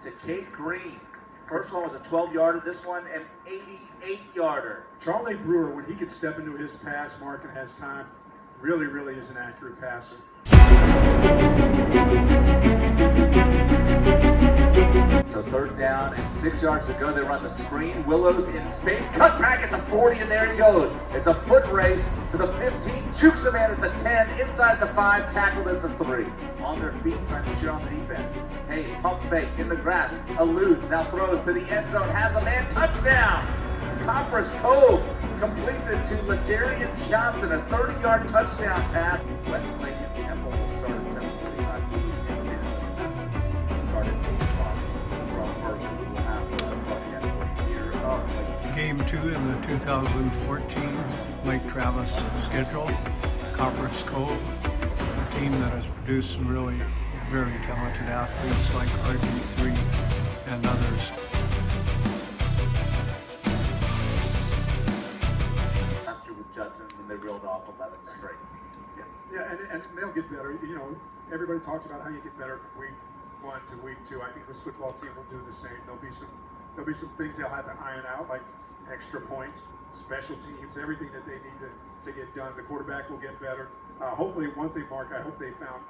to Kate Green. First one was a 12-yarder. This one, an 88-yarder. Charlie Brewer, when he can step into his pass mark and has time, really is an accurate passer. So third down and 6 yards to go. They run the screen. Willows in space. Cut back at the 40, and there he goes. It's a foot race to the 15. Jukes a man at the 10. Inside the 5. Tackled at the 3. On their feet, trying to cheer on the defense. Hayes, pump fake in the grass. Eludes. Now throws to the end zone. Has a man. Touchdown. Copperas Cove completes it to Ladarian Johnson. A 30-yard touchdown pass. Westlake and Temple will start at 7:45. Start at 8 o'clock. From Berkeley, we will have somebody here. Game 2 in the 2014 Lake Travis schedule. Copperas Cove, a team that has produced some really very talented athletes like RG3 and others. After with Judson, when they reeled off 11 straight. Yeah, and they'll get better. You know, everybody talks about how you get better from week 1 to week 2. I think this football team will do the same. There'll be some things they'll have to iron out, like extra points, special teams, everything that they need to get done. The quarterback will get better. Hopefully, one thing, Mark, I hope they found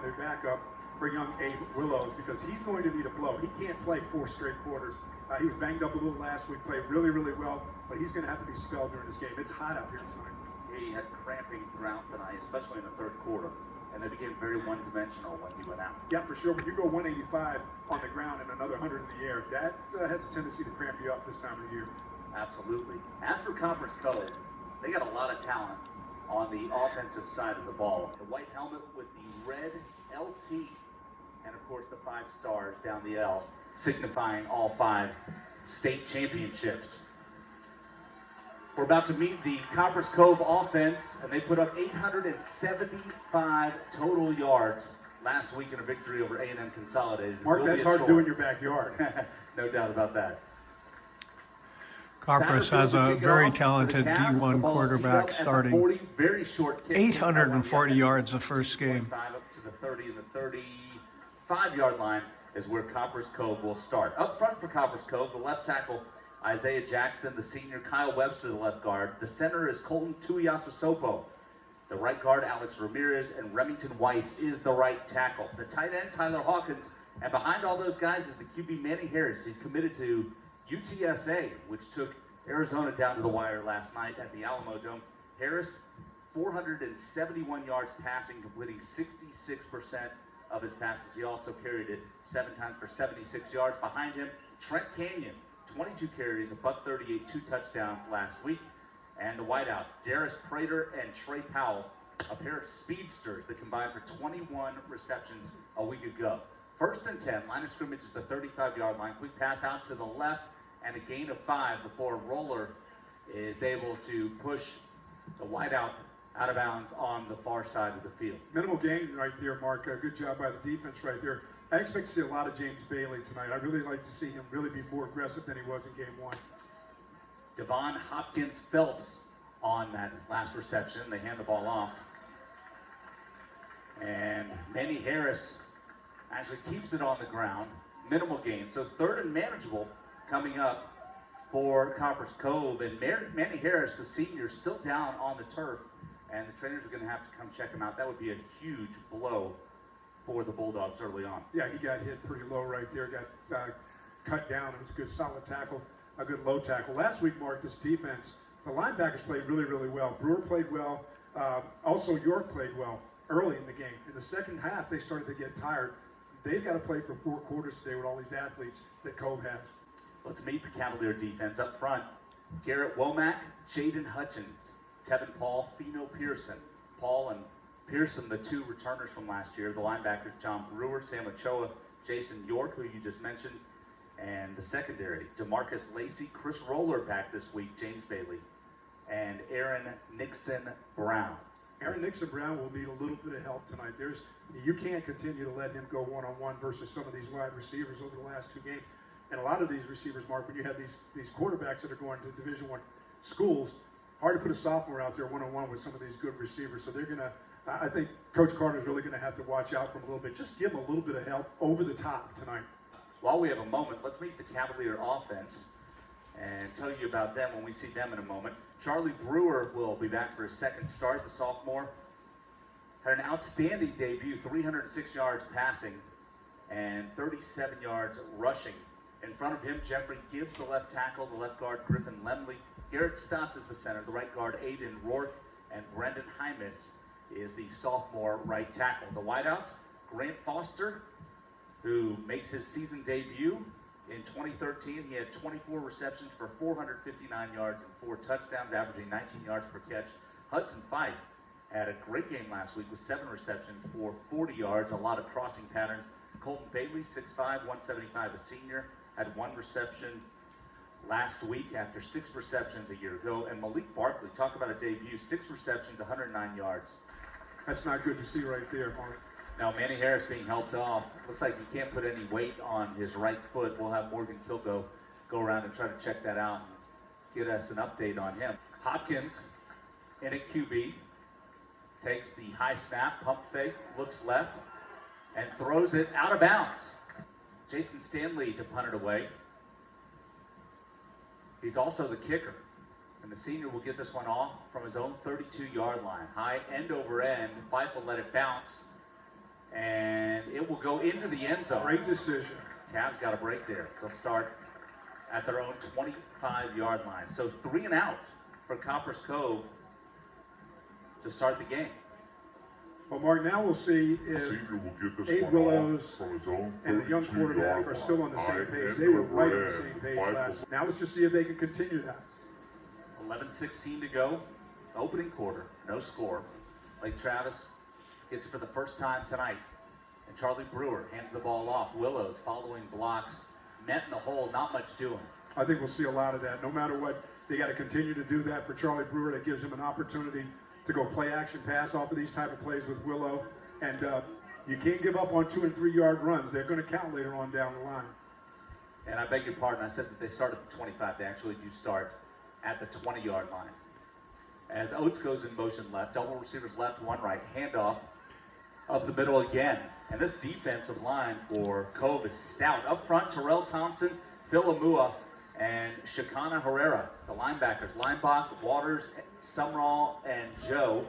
their backup for young Abe Willows, because he's going to need a blow. He can't play 4 straight quarters. He was banged up a little last week, played really well, but he's going to have to be spelled during this game. It's hot out here tonight. He had cramping throughout the night, especially in the third quarter, and they became very one-dimensional when he went out. Yeah, for sure. When you go 185 on the ground and another 100 in the air, that has a tendency to cramp you up this time of the year. Absolutely. As for Copperas Cove, they got a lot of talent on the offensive side of the ball. The white helmet with the red LT, and of course the 5 stars down the L, signifying all 5 state championships. We're about to meet the Copperas Cove offense, and they put up 875 total yards last week in a victory over A&M Consolidated. Mark, that's hard to do in your backyard. No doubt about that. Copperas has a very talented D1 quarterback starting 40, very short kick, 840 yards the first game. Up to the 30 and the 35-yard line is where Copperas Cove will start. Up front for Copperas Cove, the left tackle Isaiah Jackson, the senior Kyle Webster, the left guard. The center is Colton Tuiasosopo. The right guard, Alex Ramirez, and Remington Weiss is the right tackle. The tight end, Tyler Hawkins, and behind all those guys is the QB Manny Harris. He's committed to UTSA, which took Arizona down to the wire last night at the Alamo Dome. Harris, 471 yards passing, completing 66% of his passes. He also carried it 7 times for 76 yards. Behind him, Trent Canyon, 22 carries, a $138, 2 touchdowns last week. And the wideouts, Darius Prater and Trey Powell, a pair of speedsters that combined for 21 receptions a week ago. First and 10, line of scrimmage is the 35-yard line. Quick pass out to the left and a gain of 5 before Roller is able to push the wideout out of bounds on the far side of the field. Minimal gain right there, Mark. Good job by the defense right there. I expect to see a lot of James Bailey tonight. I really like to see him really be more aggressive than he was in game 1. Devon Hopkins Phelps on that last reception. They hand the ball off. And Manny Harris actually keeps it on the ground. Minimal gain. So third and manageable coming up for Copperas Cove. And Manny Harris, the senior, still down on the turf. And the trainers are going to have to come check him out. That would be a huge blow for the Bulldogs early on. Yeah, he got hit pretty low right there. Got cut down. It was a good solid tackle, a good low tackle. Last week, Mark, this defense, the linebackers played really well. Brewer played well. Also, York played well early in the game. In the second half, they started to get tired. They've got to play for 4 quarters today with all these athletes that Cove has. Let's meet the Cavalier defense up front. Garrett Womack, Jaden Hutchins, Tevin Paul, Pheno Pearson. Paul and Pearson, the 2 returners from last year. The linebackers, John Brewer, Sam Ochoa, Jason York, who you just mentioned. And the secondary, DeMarcus Lacey, Chris Roller back this week, James Bailey, and Aaron Nixon Brown. Aaron Nixon Brown will need a little bit of help tonight. You can't continue to let him go one-on-one versus some of these wide receivers over the last 2 games. And a lot of these receivers, Mark, when you have these quarterbacks that are going to Division I schools, hard to put a sophomore out there one-on-one with some of these good receivers. So they're going to, I think Coach Carter's really going to have to watch out for him a little bit. Just give him a little bit of help over the top tonight. while we have a moment, let's meet the Cavalier offense and tell you about them when we see them in a moment. Charlie Brewer will be back for his second start. The sophomore had an outstanding debut, 306 yards passing and 37 yards rushing. In front of him, Jeffrey Gibbs, the left tackle, the left guard, Griffin Lemley. Garrett Stotts is the center, the right guard, Aiden Rourke, and Brendan Hymas is the sophomore right tackle. The wideouts, Grant Foster, who makes his season debut in 2013. He had 24 receptions for 459 yards and 4 touchdowns, averaging 19 yards per catch. Hudson Fife had a great game last week with 7 receptions for 40 yards, a lot of crossing patterns. Colton Bailey, 6'5", 175, a senior, had 1 reception last week after 6 receptions a year ago. And Malik Barkley, talk about a debut, 6 receptions, 109 yards. That's not good to see right there, Mark. Now, Manny Harris being helped off. Looks like he can't put any weight on his right foot. We'll have Morgan Kilgo go around and try to check that out and get us an update on him. Hopkins in at QB. Takes the high snap, pump fake, looks left, and throws it out of bounds. Jason Stanley to punt it away. He's also the kicker. And the senior will get this one off from his own 32-yard line. High end over end. Fife will let it bounce. And it will go into the end zone. Great decision. Cavs got a break there. They'll start at their own 25-yard line. So 3 and out for Copperas Cove to start the game. Well, Mark, now we'll see if Abe Willows and the young quarterback are still on the same page. They were right on the same page last week. Now let's just see if they can continue that. 11:16 to go. Opening quarter. No score. Lake Travis gets it for the first time tonight. And Charlie Brewer hands the ball off. Willows following blocks. Met in the hole. Not much doing. I think we'll see a lot of that. No matter what, they got to continue to do that for Charlie Brewer. That gives him an opportunity to go play action pass off of these type of plays with Willow. And you can't give up on 2 and 3 yard runs. They're going to count later on down the line. And I beg your pardon, I said that they start at the 25. They actually do start at the 20-yard line. As Oates goes in motion left, double receivers left, 1 right, handoff up the middle again. And this defensive line for Cove is stout. Up front, Terrell Thompson, Phil Amua, and Shakana Herrera. The linebackers, Linebach, Waters, Sumrall, and Joe.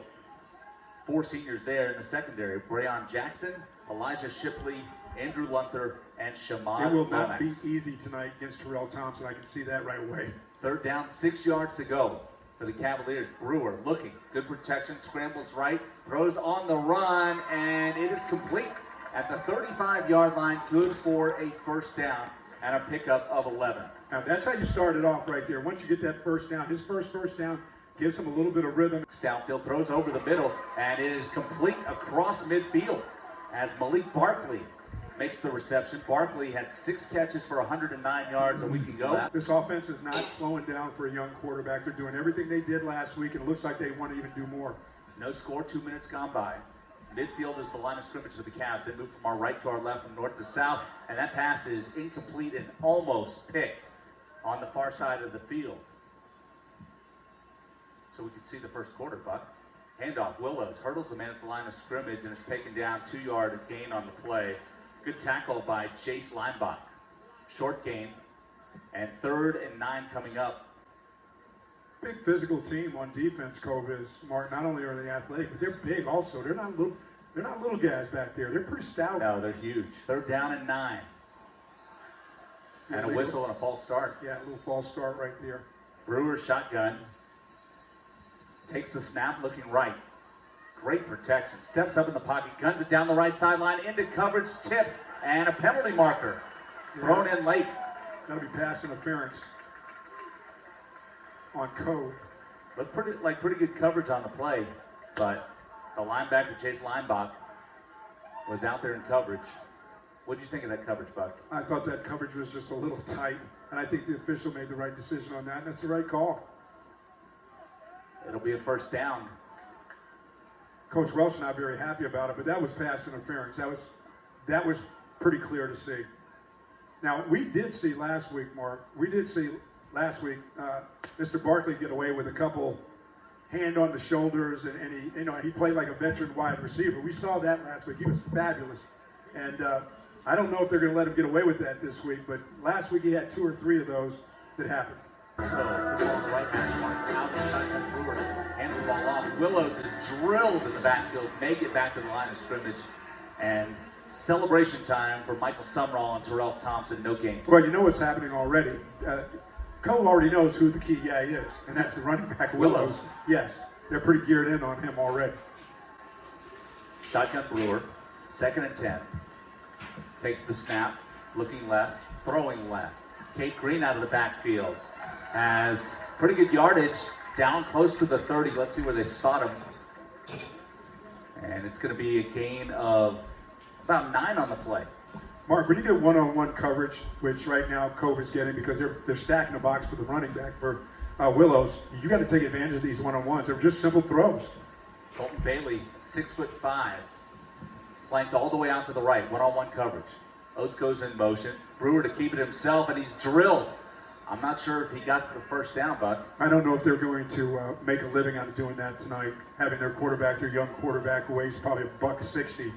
4 seniors there in the secondary. Brayon Jackson, Elijah Shipley, Andrew Lunther, and Shamad. It will not be easy tonight against Terrell Thompson. I can see that right away. 3rd down, 6 yards to go for the Cavaliers. Brewer looking, good protection, scrambles right, throws on the run, and it is complete at the 35-yard line. Good for a first down and a pickup of 11. Now that's how you start it off right there. Once you get that first down, his first down gives him a little bit of rhythm. Downfield, throws over the middle, and it is complete across midfield as Malik Barkley makes the reception. Barkley had 6 catches for 109 yards a week ago. This offense is not slowing down for a young quarterback. They're doing everything they did last week, and it looks like they want to even do more. No score, 2 minutes gone by. Midfield is the line of scrimmage of the Cavs. They move from our right to our left, from north to south, and that pass is incomplete and almost picked on the far side of the field. So we can see the first quarter, Buck. Handoff, Willows hurdles a man at the line of scrimmage and is taken down, 2-yard gain on the play. Good tackle by Chase Linebach. Short gain, and 3rd and 9 coming up. Big physical team on defense, Cove is, Mark. Not only are they athletic, but they're big also. They're not little guys back there. They're pretty stout. No, they're huge. 3rd down and 9. And a whistle and a false start. Yeah, a little false start right there. Brewer shotgun. Takes the snap, looking right. Great protection. Steps up in the pocket, guns it down the right sideline, into coverage, tip, and a penalty marker. Thrown in late. Got to be pass interference on Cove. Looked pretty good coverage on the play, but the linebacker, Chase Linebach, was out there in coverage. What did you think of that coverage, Buck? I thought that coverage was just a little tight, and I think the official made the right decision on that, and that's the right call. It'll be a first down. Coach Welch not very happy about it, but that was pass interference. That was pretty clear to see. Now, we did see last week, Mark, Mr. Barkley get away with a couple hand on the shoulders, and he played like a veteran wide receiver. We saw that last week. He was fabulous. And I don't know if they're going to let him get away with that this week, but last week he had 2 or 3 of those that happened. So, football's right hash mark out the shotgun. Brewer hands the ball off. Willows is drilled in the backfield, make it back to the line of scrimmage, and celebration time for Michael Sumrall and Terrell Thompson. No gain. Well, you know what's happening already. Cole already knows who the key guy is, and that's the running back, Willows. Yes, they're pretty geared in on him already. Shotgun Brewer, 2nd and 10. Takes the snap, looking left, throwing left. Kate Green out of the backfield has pretty good yardage down close to the 30. Let's see where they spot him. And it's going to be a gain of about 9 on the play. Mark, when you get one-on-one coverage, which right now Cove is getting because they're stacking the box for the running back for Willows, you got to take advantage of these one-on-ones. They're just simple throws. Colton Bailey, 6'5", flanked all the way out to the right, one-on-one coverage. Oates goes in motion. Brewer to keep it himself, and he's drilled. I'm not sure if he got the first down, Buck. I don't know if they're going to make a living out of doing that tonight, having their young quarterback who weighs probably $160,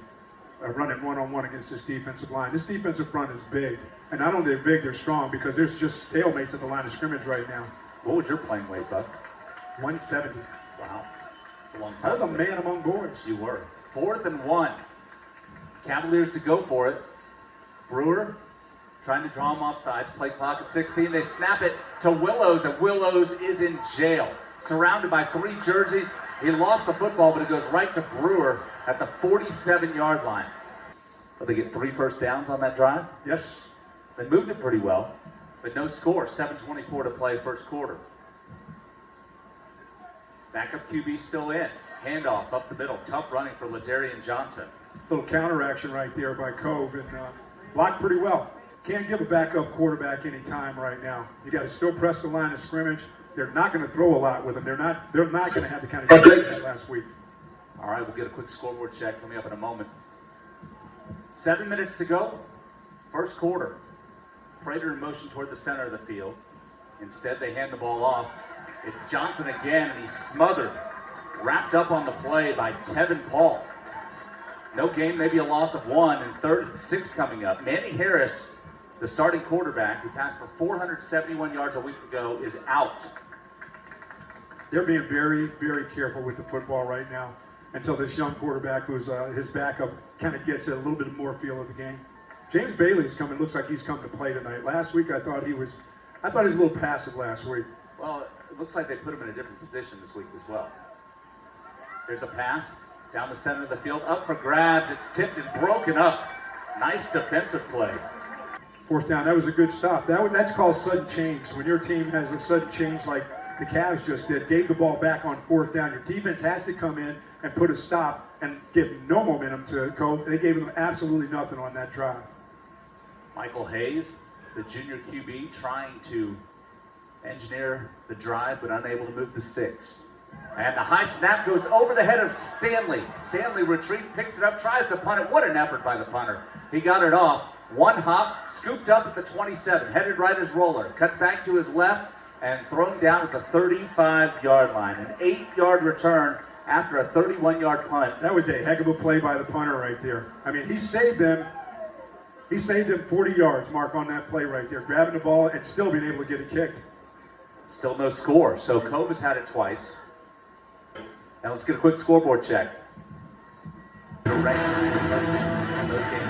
running one-on-one against this defensive line. This defensive front is big, and not only they're big, they're strong because there's just stalemates at the line of scrimmage right now. What was your playing weight, Buck? 170. Wow. That's a long time. I was a man among boys. You were. 4th and 1. Cavaliers to go for it. Brewer trying to draw him off sides. Play clock at 16. They snap it to Willows, and Willows is in jail. Surrounded by 3 jerseys. He lost the football, but it goes right to Brewer at the 47-yard line. But they get 3 first downs on that drive? Yes. They moved it pretty well, but no score. 7:24 to play first quarter. Backup QB still in. Handoff up the middle. Tough running for Ladarian Johnson. Little counter action right there by Cove, and blocked pretty well. Can't give a backup quarterback any time right now. You got to still press the line of scrimmage. They're not going to throw a lot with them. They're not going to have the kind of game they had last week. All right, we'll get a quick scoreboard check coming up in a moment. 7 minutes to go. First quarter. Prater in motion toward the center of the field. Instead, they hand the ball off. It's Johnson again, and he's smothered. Wrapped up on the play by Tevin Paul. No gain, maybe a loss of 1, and 3rd and 6 coming up. Manny Harris, the starting quarterback, who passed for 471 yards a week ago, is out. They're being very, very careful with the football right now until this young quarterback, who's his backup, kind of gets a little bit more feel of the game. James Bailey's coming. Looks like he's come to play tonight. Last week, I thought he was a little passive last week. Well, it looks like they put him in a different position this week as well. There's a pass down the center of the field, up for grabs. It's tipped and broken up. Nice defensive play. 4th down. That was a good stop. That's called sudden change. When your team has a sudden change like the Cavs just did, gave the ball back on 4th down, your defense has to come in and put a stop and give no momentum to Cove. They gave them absolutely nothing on that drive. Michael Hayes, the junior QB, trying to engineer the drive but unable to move the sticks. And the high snap goes over the head of Stanley. Stanley retreats, picks it up, tries to punt it. What an effort by the punter. He got it off. One hop, scooped up at the 27, headed right as roller. Cuts back to his left and thrown down at the 35-yard line. An 8-yard return after a 31-yard punt. That was a heck of a play by the punter right there. I mean, he saved them 40 yards, Mark, on that play right there. Grabbing the ball and still being able to get it kicked. Still no score. So Cove has had it twice. Now let's get a quick scoreboard check. Those games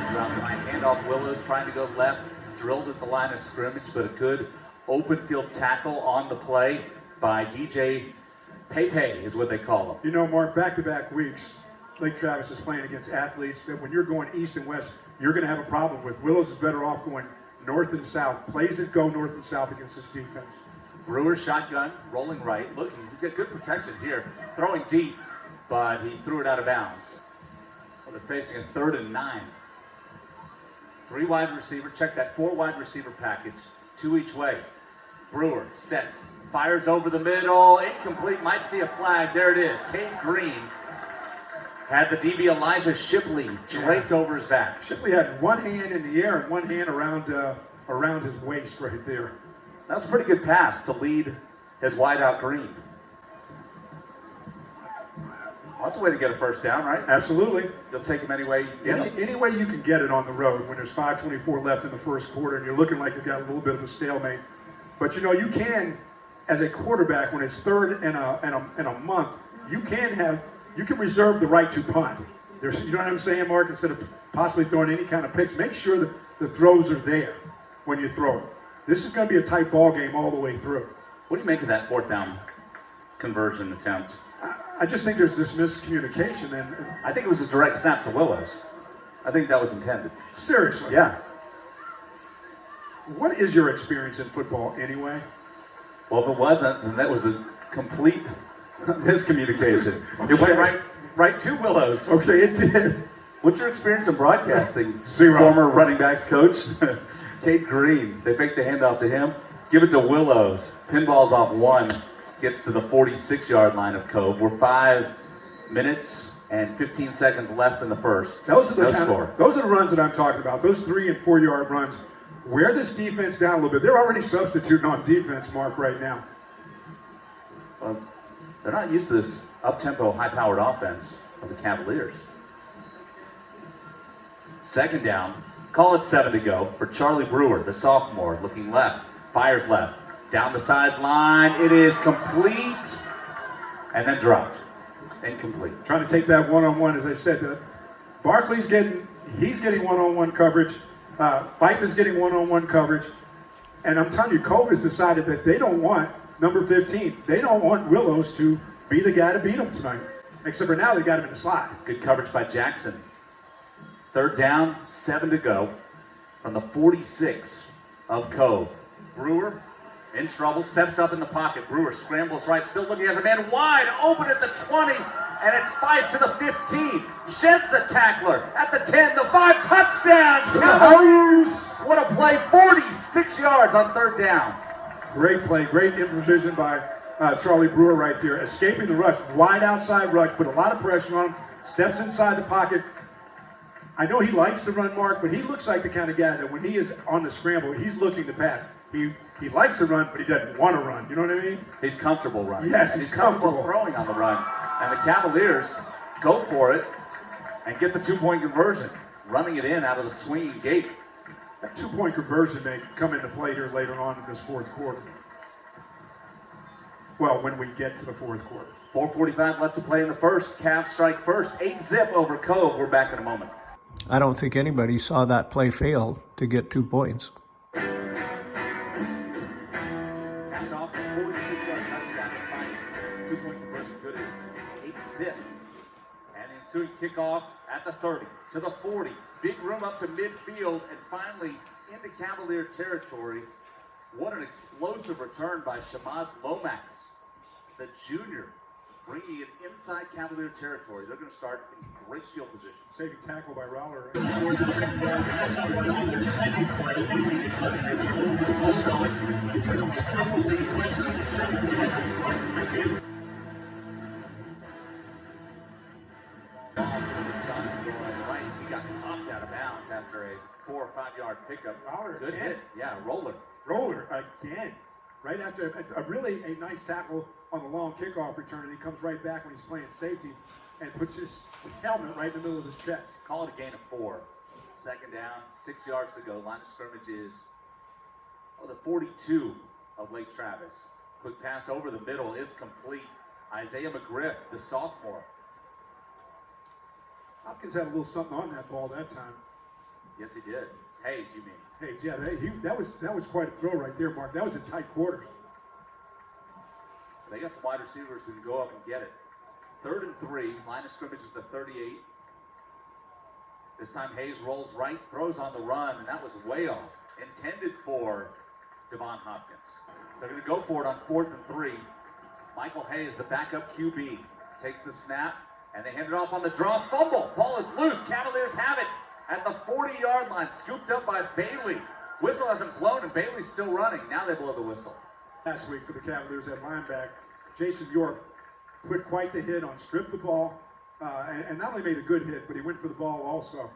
throughout the night. Handoff Willows trying to go left. Drilled at the line of scrimmage, but a good open field tackle on the play by DJ Pepe is what they call him. You know, Mark, back-to-back weeks, Lake Travis is playing against athletes that when you're going east and west, you're going to have a problem with. Willows is better off going north and south. Plays that go north and south against this defense. Brewer shotgun, rolling right, looking. He's got good protection here. Throwing deep, but he threw it out of bounds. Well, they're facing a 3rd and 9. 3 wide receiver. Check that 4 wide receiver package. 2 each way. Brewer sets. Fires over the middle. Incomplete. Might see a flag. There it is. Kate Green had the DB Elijah Shipley draped over his back. Shipley had one hand in the air and one hand around his waist right there. That was a pretty good pass to lead his wideout Green. That's a way to get a first down, right? Absolutely. You'll take them any way you get them. Any way you can get it on the road when there's 5:24 left in the first quarter and you're looking like you've got a little bit of a stalemate. But you know, you can, as a quarterback, when it's third and a month, you can reserve the right to punt. You know what I'm saying, Mark? Instead of possibly throwing any kind of picks, make sure that the throws are there when you throw it. This is going to be a tight ball game all the way through. What do you make of that fourth down conversion attempt? I just think there's this miscommunication, and I think it was a direct snap to Willows. I think that was intended. Seriously. Yeah. What is your experience in football anyway? Well, if it wasn't, then that was a complete miscommunication. Okay. It went right to Willows. Okay, it did. What's your experience in broadcasting? Zero. Former running backs coach, Tate Green. They fake the handoff to him. Give it to Willows. Pinballs off one. Gets to the 46-yard line of Cove. We're 5 minutes and 15 seconds left in the first. Those are the score. Those are the runs that I'm talking about. Those 3 and 4 yard runs. Wear this defense down a little bit. They're already substituting on defense, Mark, right now. Well, they're not used to this up-tempo, high-powered offense of the Cavaliers. Second down. Call it 7 to go for Charlie Brewer, the sophomore, looking left. Fires left. Down the sideline. It is complete. And then dropped. Incomplete. Trying to take that one-on-one, as I said. Barkley's getting one-on-one coverage. Fife is getting one-on-one coverage. And I'm telling you, Cove has decided that they don't want number 15. They don't want Willows to be the guy to beat them tonight. Except for now, they got him in the slot. Good coverage by Jackson. Third down, 7 to go from the 46 of Cove. Brewer in trouble, steps up in the pocket. Brewer scrambles right, still looking as a man wide open at the 20, and it's 5 to the 15. Sheds the tackler at the 10, the 5, touchdown, Cavaliers! What a play, 46 yards on third down. Great play, great improvisation by Charlie Brewer right there, escaping the rush, wide outside rush, put a lot of pressure on him, steps inside the pocket. I know he likes to run, Mark, but he looks like the kind of guy that when he is on the scramble, he's looking to pass. He likes to run, but he doesn't want to run. You know what I mean? He's comfortable running. Yes, he's comfortable throwing on the run. And the Cavaliers go for it and get the 2-point conversion, running it in out of the swinging gate. That 2-point conversion may come into play here later on in this fourth quarter. Well, when we get to the fourth quarter. 4:45 left to play in the first. Cavs strike first. 8-zip over Cove. We're back in a moment. I don't think anybody saw that play fail to get 2 points. Capped off a 46-yard touchdown to find 2-point conversion. Good as 8-zip. And the ensuing kickoff at the 30 to the 40. Big room up to midfield and finally into Cavalier territory. What an explosive return by Shamad Lomax, the junior, bringing it inside Cavalier territory. They're going to start in great field position. Saving tackle by Rowler. He got popped out of bounds after a 4 or 5 yard pickup. Rowler, good hit. Yeah, roller. Roller again. Right after a nice tackle on the long kickoff return, and he comes right back when he's playing safety and puts his helmet right in the middle of his chest. Call it a gain of 4. Second down, 6 yards to go. Line of scrimmage is the 42 of Lake Travis. Quick pass over the middle is complete. Isaiah McGriff, the sophomore. Hopkins had a little something on that ball that time. Yes, he did. Hayes, you mean? Hayes, yeah, that was quite a throw right there, Mark. That was in tight quarters. They got some wide receivers who can go up and get it. 3rd and 3. Line of scrimmage is the 38. This time Hayes rolls right, throws on the run, and that was way off. Intended for Devon Hopkins. They're going to go for it on 4th and 3. Michael Hayes, the backup QB, takes the snap, and they hand it off on the draw. Fumble. Ball is loose. Cavaliers have it at the 40-yard line. Scooped up by Bailey. Whistle hasn't blown, and Bailey's still running. Now they blow the whistle. Last week for the Cavaliers at linebacker, Jason York put quite the hit on strip the ball, and not only made a good hit, but he went for the ball also.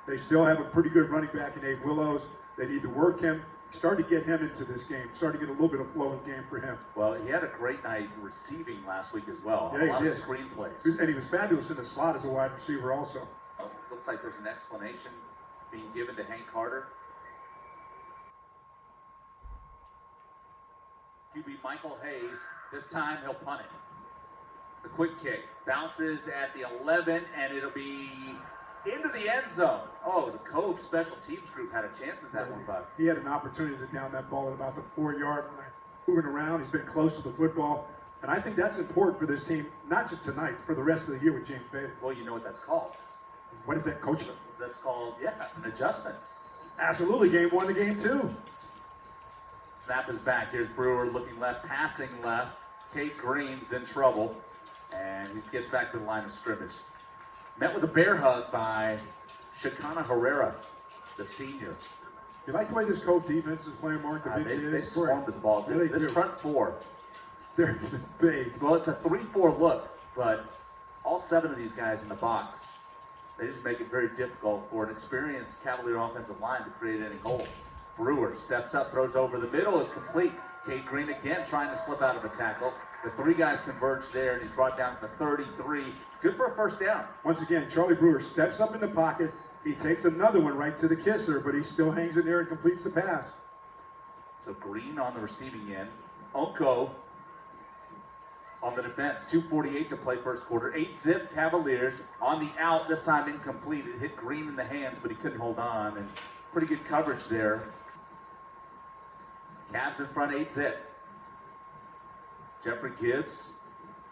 They still have a pretty good running back in Abe Willows. They need to work him. Started to get him into this game. Started to get a little bit of flow in game for him. Well, he had a great night receiving last week as well. Yeah, a lot he of did. screen plays. And he was fabulous in the slot as a wide receiver also. Well, looks like there's an explanation being given to Hank Carter. QB Michael Hayes, this time he'll punt it. The quick kick bounces at the 11, and it'll be into the end zone. Oh, the Cove special teams group had a chance at that one, Buck. He had an opportunity to down that ball at about the 4-yard line. Moving around, he's been close to the football. And I think that's important for this team, not just tonight, for the rest of the year with James Bailey. Well, you know what that's called. What is that, Coach? That's called, an adjustment. Absolutely, game 1 to game 2. Snap is back. Here's Brewer looking left, passing left. Kate Green's in trouble, and he gets back to the line of scrimmage. Met with a bear hug by Shekinah Herrera, the senior. You like the way this Cove defense is playing, Mark? They swarmed the ball. Yeah, they this do. front four. They're big. Well, it's a 3-4 look, but all 7 of these guys in the box, they just make it very difficult for an experienced Cavalier offensive line to create any hole. Brewer steps up, throws over the middle, is complete. Kate Green again trying to slip out of a tackle. The 3 guys converge there, and he's brought down to the 33. Good for a first down. Once again, Charlie Brewer steps up in the pocket. He takes another one right to the kisser, but he still hangs in there and completes the pass. So Green on the receiving end. Oko on the defense. 2:48 to play first quarter. 8-zip Cavaliers on the out. This time incomplete. It hit Green in the hands, but he couldn't hold on. And pretty good coverage there. Cavs in front, 8-zip. Jeffrey Gibbs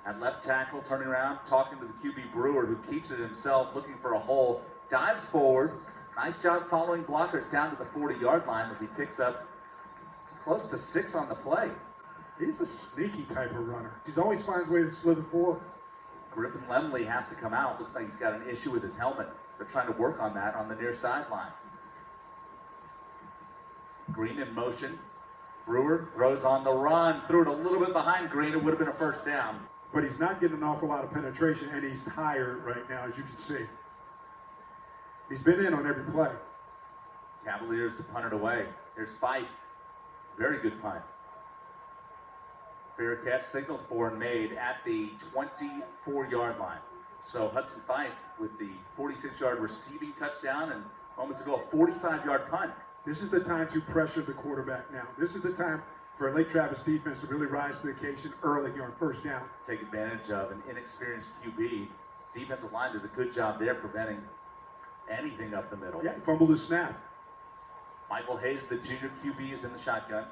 at left tackle, turning around, talking to the QB Brewer, who keeps it himself, looking for a hole. Dives forward. Nice job following blockers down to the 40-yard line as he picks up close to 6 on the play. He's a sneaky type of runner. He always finds a way to slither forward. Griffin Lemley has to come out. Looks like he's got an issue with his helmet. They're trying to work on that on the near sideline. Green in motion. Brewer throws on the run. Threw it a little bit behind Green. It would have been a first down. But he's not getting an awful lot of penetration, and he's tired right now, as you can see. He's been in on every play. Cavaliers to punt it away. Here's Fife. Very good punt. Fair catch signaled for and made at the 24-yard line. So Hudson Fife with the 46-yard receiving touchdown, and moments ago a 45-yard punt. This is the time to pressure the quarterback now. This is the time for Lake Travis defense to really rise to the occasion early here on first down. Take advantage of an inexperienced QB. Defensive line does a good job there preventing anything up the middle. Yeah, he fumbled his snap. Michael Hayes, the junior QB, is in the shotgun.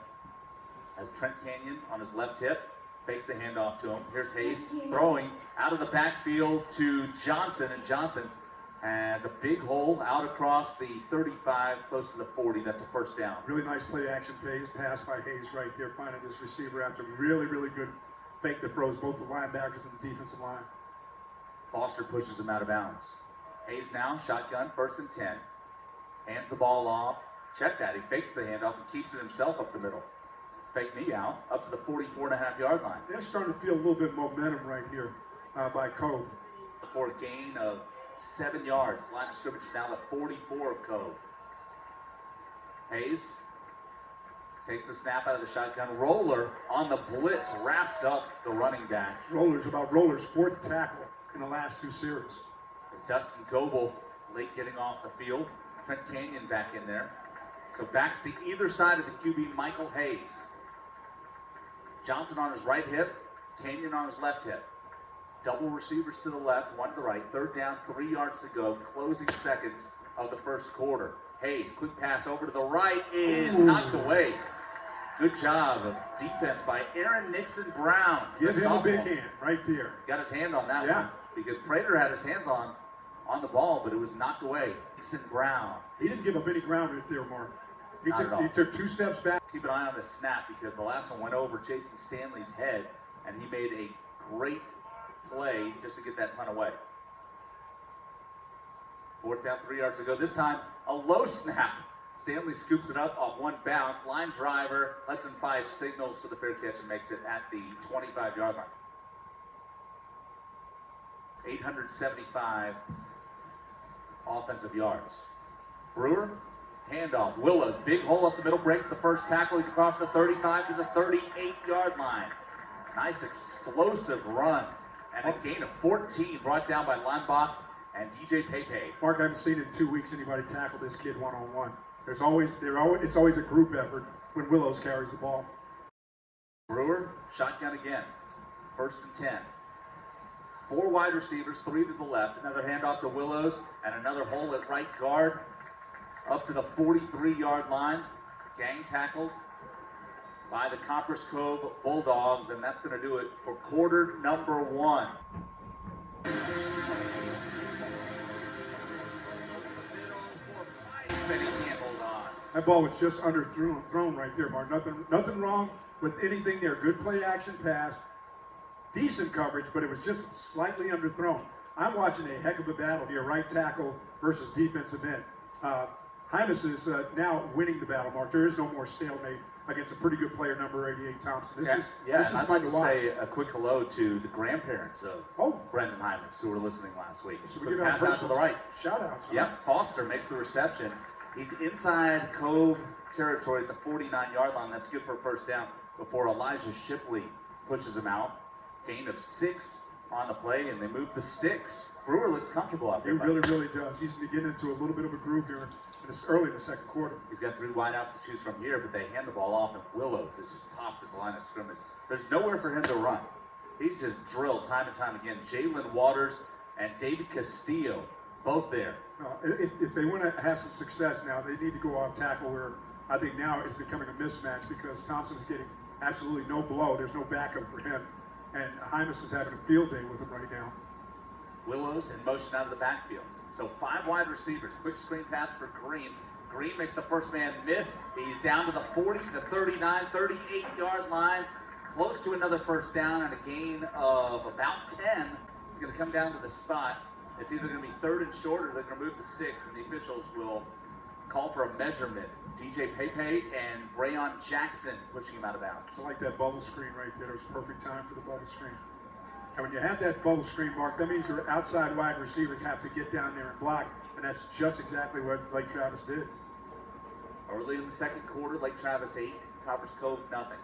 Has Trent Canyon on his left hip. Fakes the handoff to him. Here's Hayes throwing out of the backfield to Johnson, and Johnson has a big hole out across the 35, close to the 40. That's a first down. Really nice play action pass by Hayes right there, finding this receiver after really, really good fake that throws both the linebackers and the defensive line. Foster pushes him out of bounds. Hayes now, shotgun, 1st and 10. Hands the ball off. Check that. He fakes the handoff and keeps it himself up the middle. Fake knee out, up to the 44.5-yard line. They're starting to feel a little bit of momentum right here by Cove. For a gain of 7 yards. Line of scrimmage now at 44 of Cove. Hayes takes the snap out of the shotgun. Roller on the blitz wraps up the running back. Roller's about Roller's 4th tackle in the last 2 series. Dustin Goebel late getting off the field. Trent Canyon back in there. So backs to either side of the QB, Michael Hayes. Johnson on his right hip, Canyon on his left hip. Double receivers to the left, 1 to the right. 3rd down, 3 yards to go. Closing seconds of the first quarter. Hayes, quick pass over to the right is knocked away. Good job of defense by Aaron Nixon Brown. Give him a big hand right there. Got his hand on that one because Prater had his hands on the ball, but it was knocked away. Nixon Brown. He didn't give up any ground right there, Mark. He took 2 steps back. Keep an eye on the snap because the last one went over Jason Stanley's head, and he made a great play just to get that punt away. 4th down, 3 yards to go. This time, a low snap. Stanley scoops it up off 1 bounce. Line driver, Hudson Fife signals for the fair catch and makes it at the 25-yard line. 875 offensive yards. Brewer Handoff. Willows, big hole up the middle, breaks the first tackle. He's across the 35 to the 38-yard line. Nice explosive run. And a gain of 14 brought down by Leinbach and DJ Pepe. Mark, I haven't seen in 2 weeks anybody tackle this kid one-on-one. It's always a group effort when Willows carries the ball. Brewer, shotgun again. 1st and 10. 4 wide receivers, 3 to the left. Another handoff to Willows and another hole at right guard up to the 43-yard line. Gang tackled by the Copperas Cove Bulldogs, and that's going to do it for quarter number 1. That ball was just thrown right there, Mark. Nothing wrong with anything there. Good play action pass. Decent coverage, but it was just slightly underthrown. I'm watching a heck of a battle here, right tackle versus defensive end. Hymas is now winning the battle, Mark. There is no more stalemate against a pretty good player, number 88, Thompson. This is I'd like to say a quick hello to the grandparents of Brendan Hymas, who were listening last week. So we pass out to the right. Shout-outs. Yep, Foster makes the reception. He's inside Cove territory at the 49-yard line. That's good for a first down before Elijah Shipley pushes him out. Gain of 6 on the play, and they move the sticks. Brewer looks comfortable out there. He really does. He's getting into a little bit of a groove here early in the second quarter. He's got 3 wideouts to choose from here, but they hand the ball off, and Willows it just pops at the line of scrimmage. There's nowhere for him to run. He's just drilled time and time again. Jalen Waters and David Castillo, both there. If they want to have some success now, they need to go off tackle, where I think now it's becoming a mismatch because Thompson's getting absolutely no blow. There's no backup for him. And Hymas is having a field day with him right now. Willows in motion out of the backfield. So 5 wide receivers. Quick screen pass for Green. Green makes the first man miss. He's down to the 40, the 39, 38-yard line. Close to another first down and a gain of about 10. He's going to come down to the spot. It's either going to be 3rd and short or they're going to move the sticks, and the officials will call for a measurement. DJ Pepe and Brayon Jackson pushing him out of bounds. I like that bubble screen right there. It was perfect time for the bubble screen. And when you have that bubble screen, Mark, that means your outside wide receivers have to get down there and block, and that's just exactly what Lake Travis did. Early in the second quarter, Lake Travis 8, Copperas Cove nothing.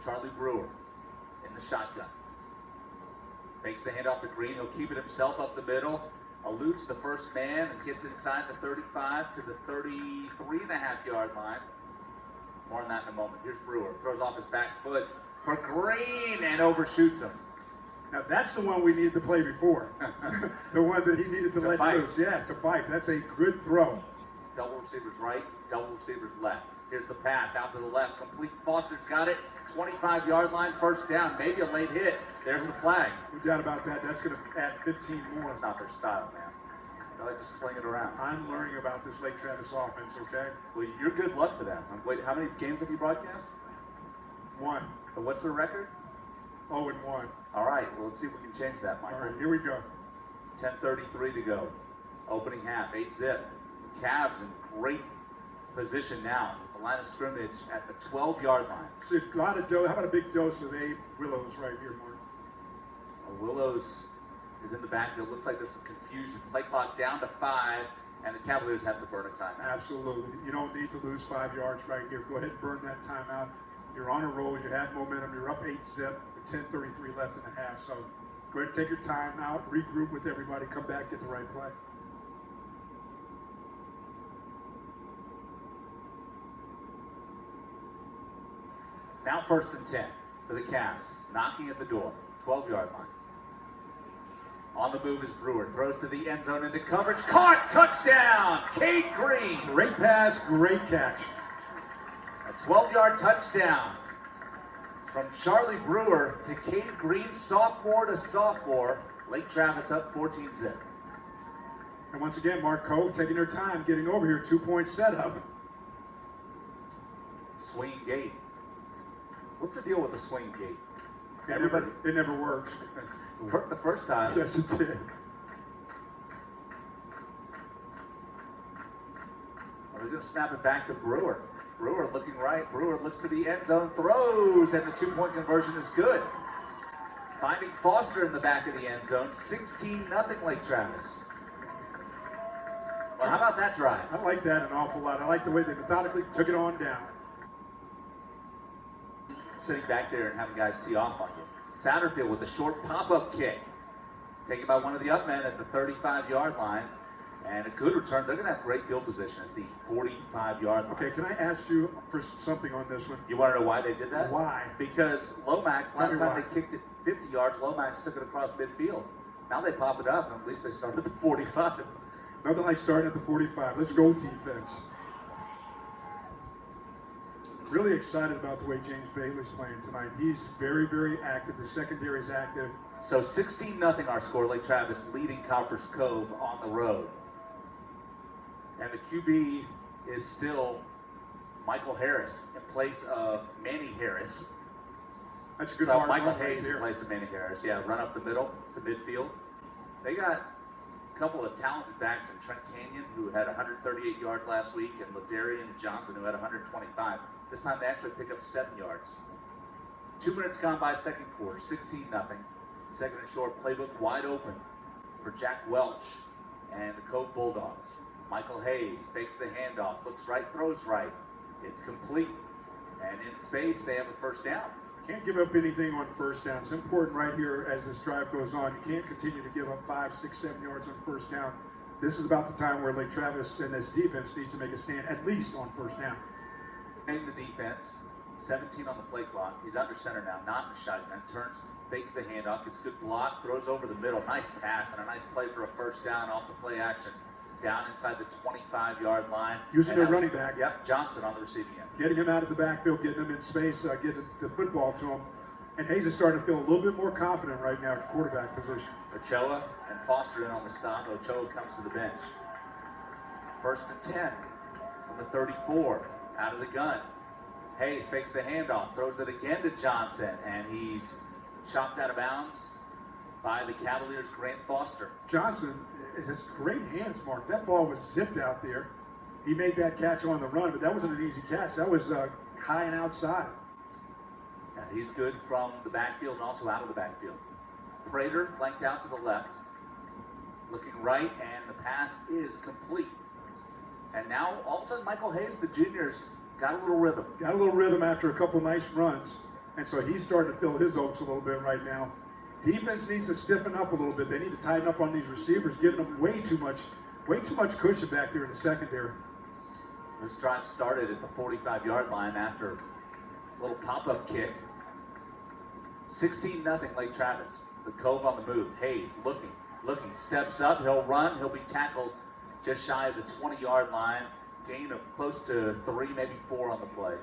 Charlie Brewer in the shotgun. Fakes the handoff to Green. He'll keep it himself up the middle. Eludes the first man and gets inside the 35 to the 33.5-yard line. More on that in a moment. Here's Brewer. Throws off his back foot for Green and overshoots him. Now that's the one we needed to play before. The one that he needed to let loose. Yeah, it's a bite. That's a good throw. Double receivers right, double receivers left. Here's the pass out to the left. Complete. Foster's got it. 25-yard line, first down. Maybe a late hit. There's the flag. No doubt about that. That's going to add 15 more. It's not their style, man. They like to sling it around. I'm learning about this Lake Travis offense, okay? Well, you're good luck for that. Wait, how many games have you broadcast? 1. So what's their record? 0-1. All right, well, let's see if we can change that, Michael. All right, here we go. 10:33 to go. Opening half, 8-zip. Cavs in great position now. The line of scrimmage at the 12-yard line. See, a lot of dose. How about a big dose of Willows right here, Mark? Willows is in the backfield. Looks like there's some confusion. Play clock down to 5, and the Cavaliers have to burn a timeout. Absolutely. You don't need to lose 5 yards right here. Go ahead and burn that timeout. You're on a roll. You have momentum. You're up 8-zip with 10:33 left in the half. So go ahead and take your time out, regroup with everybody, come back, get the right play. Now 1st and 10 for the Cavs. Knocking at the door. 12-yard line. On the move is Brewer. Throws to the end zone into coverage. Caught! Touchdown! Kate Green. Great pass, great catch. A 12-yard touchdown from Charlie Brewer to Kate Green, sophomore to sophomore. Lake Travis up 14-zip. And once again, Mark Cove taking their time getting over here. 2-point setup. Swing gate. What's the deal with the swing gate? It never works. It worked the first time. Yes, it did. We're going to snap it back to Brewer. Brewer looking right. Brewer looks to the end zone, throws, and the 2-point conversion is good. Finding Foster in the back of the end zone. 16-0 Lake Travis. Well, how about that drive? I like that an awful lot. I like the way they methodically took it on down. Sitting back there and having guys tee off on you. Satterfield with a short pop-up kick. Taken by one of the up men at the 35-yard line. And a good return. They're going to have great field position at the 45-yard line. Okay, can I ask you for something on this one? You want to know why they did that? Why? Because Lomax, Tell last me time why. they kicked it 50 yards, Lomax took it across midfield. Now they pop it up, and at least they start at the 45. Nothing like starting at the 45. Let's go defense. Really excited about the way James Bailey's playing tonight. He's very, very active. The secondary's active. So 16-0 our score. Lake Travis leading Copperas Cove on the road. And the QB is still Michael Harris in place of Manny Harris. That's a good So hard Michael run right Hayes there. in place of Manny Harris. Yeah, run up the middle to midfield. They got a couple of talented backs in Trent Canyon, who had 138 yards last week, and Ladarian Johnson, who had 125. This time they actually pick up 7 yards. 2 minutes gone by second quarter, 16-0. Second and short, playbook wide open for Jack Welch and the Cove Bulldogs. Michael Hayes fakes the handoff, looks right, throws right. It's complete. And in space, they have a first down. Can't give up anything on first down. It's important right here as this drive goes on. You can't continue to give up 5, 6, 7 yards on first down. This is about the time where Lake Travis and this defense needs to make a stand, at least on first down. And the defense, 17 on the play clock. He's under center now, not in the shotgun. Turns, fakes the handoff, gets good block, throws over the middle. Nice pass and a nice play for a first down off the play action. Down inside the 25-yard line. Using their running back. Yep, Johnson on the receiving end. Getting him out of the backfield, getting him in space, getting the football to him. And Hayes is starting to feel a little bit more confident right now at quarterback position. Ochoa and Foster in on the stop. Ochoa comes to the bench. First and 10 from the 34, out of the gun. Hayes fakes the handoff, throws it again to Johnson, and he's chopped out of bounds by the Cavaliers' Grant Foster. Johnson has great hands, Mark. That ball was zipped out there. He made that catch on the run, but that wasn't an easy catch. That was high and outside. And he's good from the backfield and also out of the backfield. Prater flanked out to the left, looking right, and the pass is complete. And now, all of a sudden, Michael Hayes, the junior's got a little rhythm. Got a little rhythm after a couple nice runs. And so he's starting to fill his oats a little bit right now. Defense needs to stiffen up a little bit. They need to tighten up on these receivers, giving them way too much cushion back there in the secondary. This drive started at the 45-yard line after a little pop-up kick. 16-0 Lake Travis. The Cove on the move. Hayes looking, steps up. He'll run. He'll be tackled just shy of the 20-yard line. Gain of close to 3, maybe 4 on the play.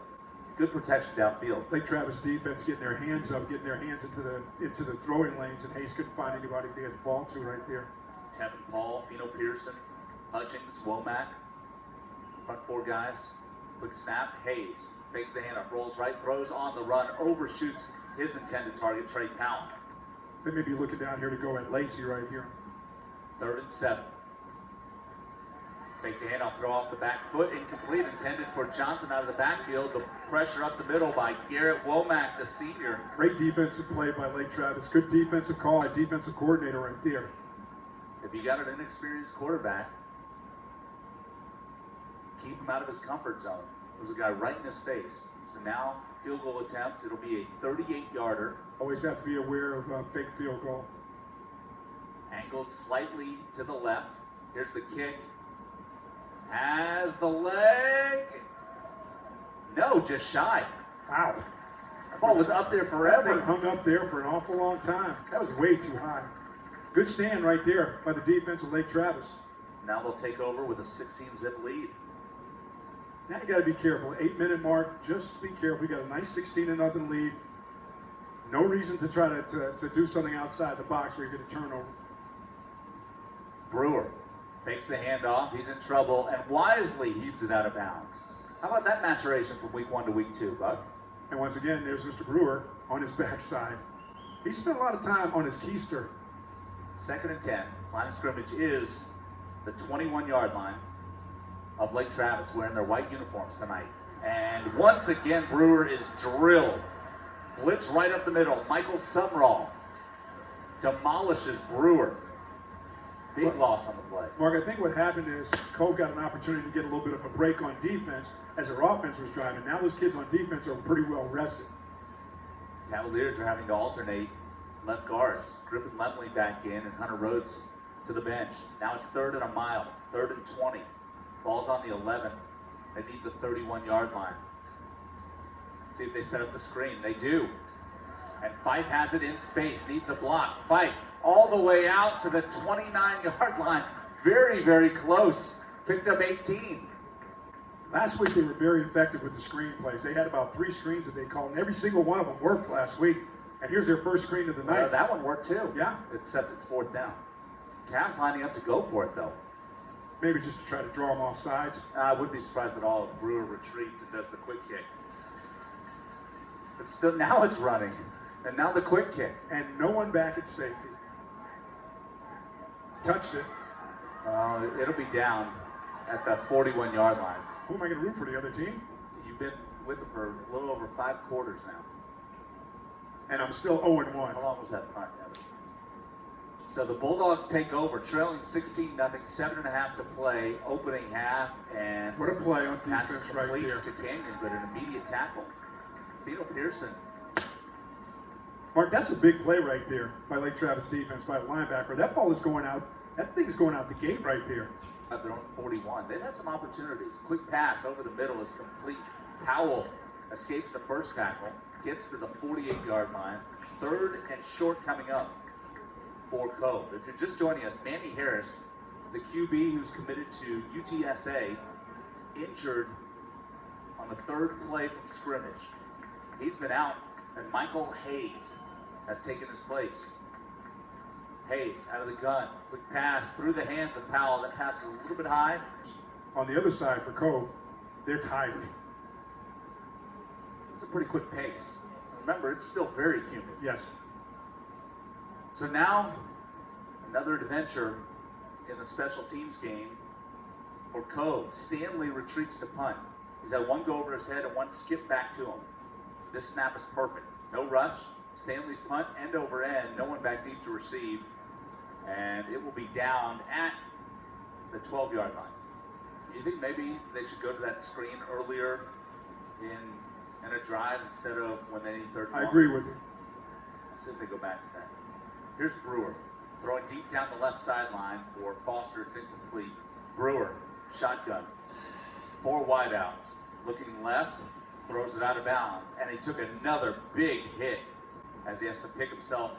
Good protection downfield. Lake Travis defense getting their hands up, getting their hands into the throwing lanes, and Hayes couldn't find anybody to get the ball to right there. Tevin Paul, Pino Pearson, Hutchings, Womack. Front 4 guys. Quick snap. Hayes fakes the handoff, rolls right, throws on the run, overshoots his intended target, Trey Powell. They may be looking down here to go at Lacey right here. 3rd and 7. Fake the handoff, throw off the back foot, incomplete, intended for Johnson out of the backfield. The pressure up the middle by Garrett Womack, the senior. Great defensive play by Lake Travis. Good defensive call, a defensive coordinator right there. If you got an inexperienced quarterback, keep him out of his comfort zone. There's a guy right in his face. So now, field goal attempt. It'll be a 38-yarder. Always have to be aware of fake field goal. Angled slightly to the left. Here's the kick. Has the leg. No, just shy. Wow. That ball was up there That thing forever. hung up there for an awful long time. That was way too high. Good stand right there by the defense of Lake Travis. Now they'll take over with a 16-zip lead. Now you got to be careful. 8-minute mark. Just be careful. We got a nice 16-0 lead. No reason to try to do something outside the box where you get a turnover. Brewer takes the handoff. He's in trouble and wisely heaves it out of bounds. How about that maturation from week 1 to week 2, Buck? And once again, there's Mr. Brewer on his backside. He spent a lot of time on his keister. 2nd and 10. Line of scrimmage is the 21-yard line of Lake Travis, wearing their white uniforms tonight. And once again, Brewer is drilled. Blitz right up the middle. Michael Sumrall demolishes Brewer. Big loss on the play. Mark, I think what happened is Cove got an opportunity to get a little bit of a break on defense as their offense was driving. Now those kids on defense are pretty well rested. Cavaliers are having to alternate left guards. Griffin Lemley back in and Hunter Rhodes to the bench. Now it's 3rd and a mile, 3rd and 20. Ball's on the 11. They need the 31-yard line. See if they set up the screen. They do. And Fife has it in space, needs a block. Fife all the way out to the 29-yard line. Very, very close. Picked up 18. Last week they were very effective with the screen plays. They had about 3 screens that they called, and every single one of them worked last week. And here's their first screen of the night. That one worked too. Yeah. Except it's 4th down. Cavs lining up to go for it though. Maybe just to try to draw them off sides. I wouldn't be surprised at all if Brewer retreats and does the quick kick. But still, now it's running. And now the quick kick. And no one back at safety. Touched it. It'll be down at the 41-yard line. Who am I going to root for, the other team? You've been with them for a little over 5 quarters now. And I'm still 0-1. How long was that punt, Evan? So the Bulldogs take over, trailing 16-0, 7.5 to play, opening half, and what a play on defense right completes there. to Canyon, but an immediate tackle. Theo Pearson. Mark, that's a big play right there by Lake Travis defense, by the linebacker. That ball is going out. That thing is going out the gate right there. At their own 41. They've had some opportunities. Quick pass over the middle is complete. Powell escapes the first tackle, gets to the 48-yard line. 3rd and short coming up for Cove. If you're just joining us, Manny Harris, the QB who's committed to UTSA, injured on the 3rd play from scrimmage. He's been out, and Michael Hayes has taken his place. Hayes out of the gun. Quick pass through the hands of Powell. That pass is a little bit high. On the other side for Cove, they're tired. It's a pretty quick pace. Remember, it's still very humid. Yes. So now, another adventure in the special teams game for Cove. Stanley retreats to punt. He's had one go over his head and one skip back to him. This snap is perfect. No rush. Stanley's punt, end over end. No one back deep to receive. And it will be down at the 12-yard line. Do you think maybe they should go to that screen earlier in a drive instead of when they need 3rd and 1? I agree with you. See if they go back to that. Here's Brewer, throwing deep down the left sideline for Foster. It's incomplete. Brewer, shotgun. 4 wideouts. Looking left, throws it out of bounds. And he took another big hit as he has to pick himself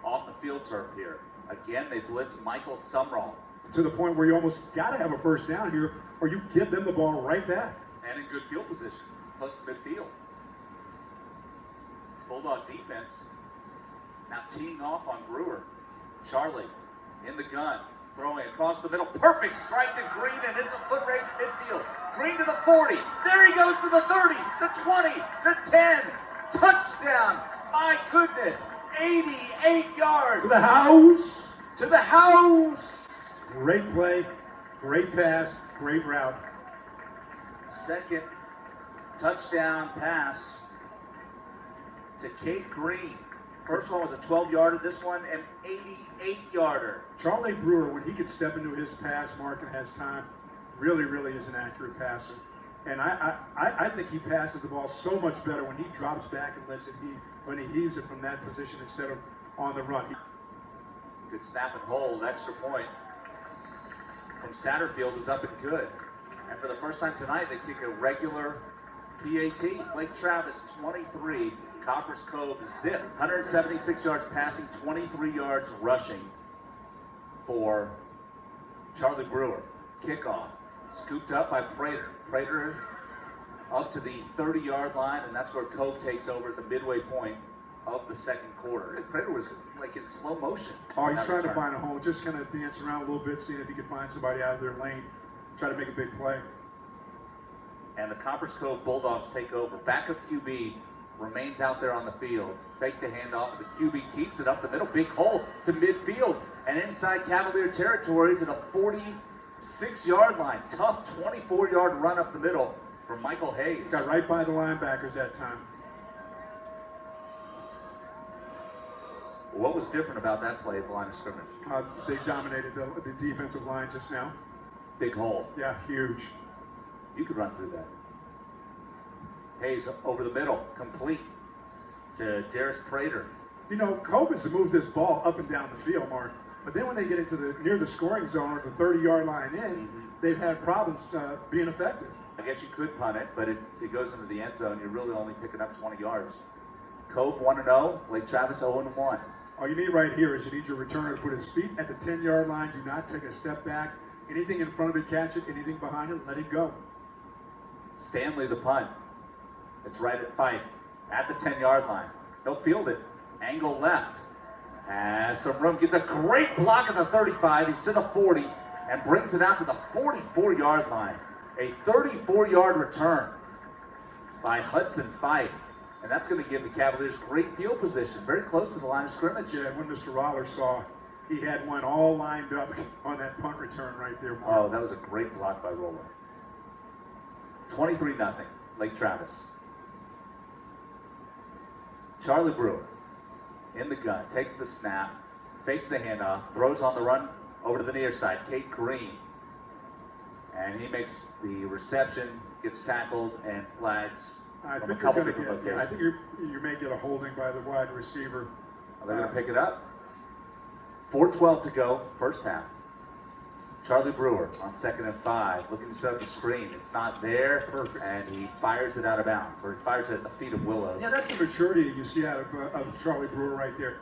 off the field turf here. Again, they blitz Michael Sumrall. To the point where you almost got to have a first down here, or you give them the ball right back. And in good field position, close to midfield. Bulldog defense now teeing off on Brewer. Charlie in the gun, throwing across the middle. Perfect strike to Green, and it's a foot race at midfield. Green to the 40. There he goes to the 30, the 20, the 10. Touchdown. My goodness. 88 yards. To the house. To the house. Great play, great pass, great route. Second touchdown pass to Kate Green. First one was a 12-yarder. This one, an 88-yarder. Charlie Brewer, when he can step into his pass mark and has time, really is an accurate passer. And I think he passes the ball so much better when he drops back and lets it heave, when he heaves it from that position instead of on the run. Good snap and hold, extra point from Satterfield is up and good. And for the first time tonight, they kick a regular PAT. Lake Travis 23, Copperas Cove zip. 176 yards passing, 23 yards rushing for Charlie Brewer. Kickoff, scooped up by Prater. Prater up to the 30-yard line, and that's where Cove takes over at the midway point of the second quarter. Prater was like in slow motion. Oh, he's trying to find a hole, just kind of dance around a little bit, seeing if he can find somebody out of their lane, try to make a big play. And the Copperas Cove Bulldogs take over. Backup QB remains out there on the field. Fake the handoff, the QB keeps it up the middle. Big hole to midfield and inside Cavalier territory to the 46-yard line. Tough 24-yard run up the middle from Michael Hayes. Got right by the linebackers that time. What was different about that play at the line of scrimmage? They dominated the defensive line just now. Big hole. Yeah, huge. You could run through that. Hayes over the middle, complete to Darius Prater. You know, Cove has moved this ball up and down the field, Mark. But then when they get into near the scoring zone or the 30-yard line in, they've had problems being effective. I guess you could punt it, but it goes into the end zone. You're really only picking up 20 yards. Cove 1-0, Lake Travis 0-1. All you need right here is you need your returner to put his feet at the 10-yard line. Do not take a step back. Anything in front of it, catch it. Anything behind it, let it go. Stanley the punt. It's right at Fife at the 10-yard line. He'll field it. Angle left. Has some room. Gets a great block at the 35. He's to the 40 and brings it out to the 44-yard line. A 34-yard return by Hudson Fife. And that's going to give the Cavaliers great field position, very close to the line of scrimmage. Yeah, when Mr. Roller saw, he had one all lined up on that punt return right there, Mark. Oh, that was a great block by Roller. 23-0, Lake Travis. Charlie Brewer in the gun, takes the snap, fakes the handoff, throws on the run over to the near side. Kate Green. And he makes the reception, gets tackled, and flags from a couple different locations. I think you may get a holding by the wide receiver. Are they going to pick it up? 4:12 to go, first half. Charlie Brewer on 2nd and 5, looking to set up the screen. It's not there. Perfect. And he fires it out of bounds, or he fires it at the feet of Willows. Yeah, that's the maturity you see out of Charlie Brewer right there.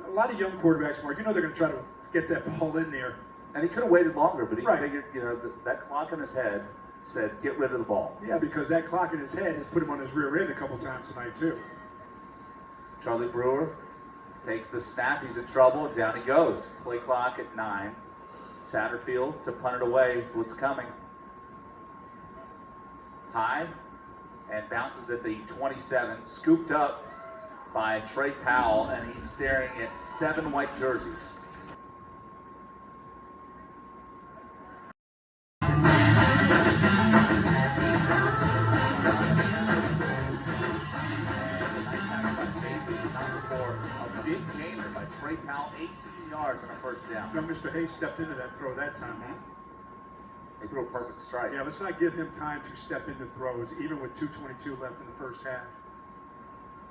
A lot of young quarterbacks, Mark, you know they're going to try to get that ball in there. And he could have waited longer, but he Right. figured, that clock in his head said, get rid of the ball. Yeah, because that clock in his head has put him on his rear end a couple times tonight, too. Charlie Brewer takes the snap. He's in trouble, and down he goes. Play clock at 9. Satterfield to punt it away. Blitz coming. High, and bounces at the 27. Scooped up by Trey Powell, and he's staring at 7 white jerseys. Big gainer by Trey Powell, 18 yards on a first down. Now, Mr. Hayes stepped into that throw that time. They threw a perfect strike. Yeah, let's not give him time to step into throws, even with 2:22 left in the first half.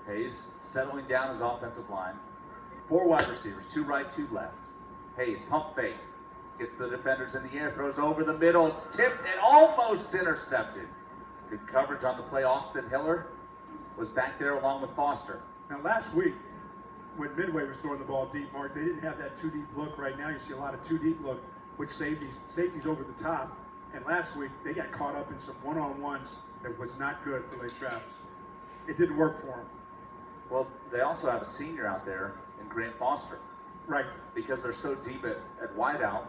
Hayes settling down his offensive line. 4 wide receivers, 2 right, 2 left. Hayes, pump fake. Gets the defenders in the air, throws over the middle. It's tipped and almost intercepted. Good coverage on the play. Austin Hiller was back there along with Foster. Now, last week, when Midway was throwing the ball deep, Mark, they didn't have that too deep look. Right now, you see a lot of too deep look with safeties over the top. And last week, they got caught up in some one-on-ones that was not good for Lake Travis. It didn't work for them. Well, they also have a senior out there in Grant Foster. Right. Because they're so deep at wideout,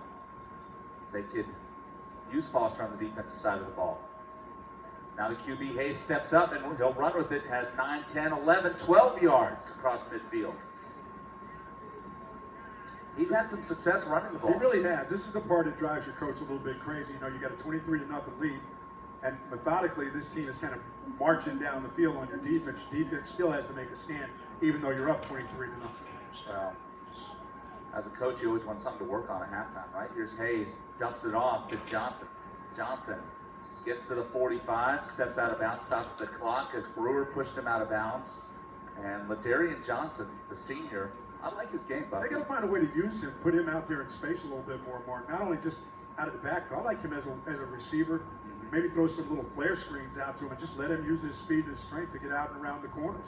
they could use Foster on the defensive side of the ball. Now the QB Hayes steps up and he'll run with it. Has 9, 10, 11, 12 yards across midfield. He's had some success running the ball. He really has. This is the part that drives your coach a little bit crazy. You know, you got a 23-0 lead, and methodically this team is kind of marching down the field on your defense. Defense still has to make a stand, even though you're up 23-0. Well, as a coach, you always want something to work on at halftime, right? Here's Hayes, dumps it off to Johnson. Johnson gets to the 45, steps out of bounds, stops the clock as Brewer pushed him out of bounds. And Ladarian Johnson, the senior, I like his game, Buck. They got to find a way to use him, put him out there in space a little bit more, Mark. Not only just out of the backfield. I like him as a receiver. Maybe throw some little flare screens out to him and just let him use his speed and his strength to get out and around the corners.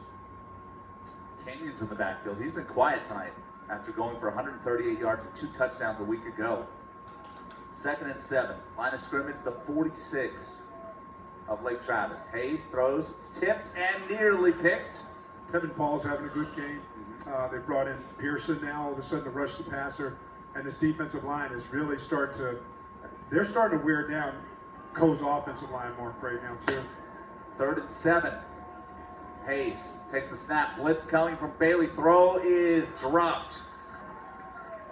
Kenyon's in the backfield. He's been quiet tonight after going for 138 yards and 2 touchdowns a week ago. 2nd and 7. Line of scrimmage, the 46 of Lake Travis. Hayes throws, it's tipped and nearly picked. Tevin Paul's having a good game. They brought in Pearson now, all of a sudden to rush the passer. And this defensive line is really they're starting to wear down Coe's offensive line, Mark, right now, too. 3rd and 7. Hayes takes the snap. Blitz coming from Bailey. Throw is dropped.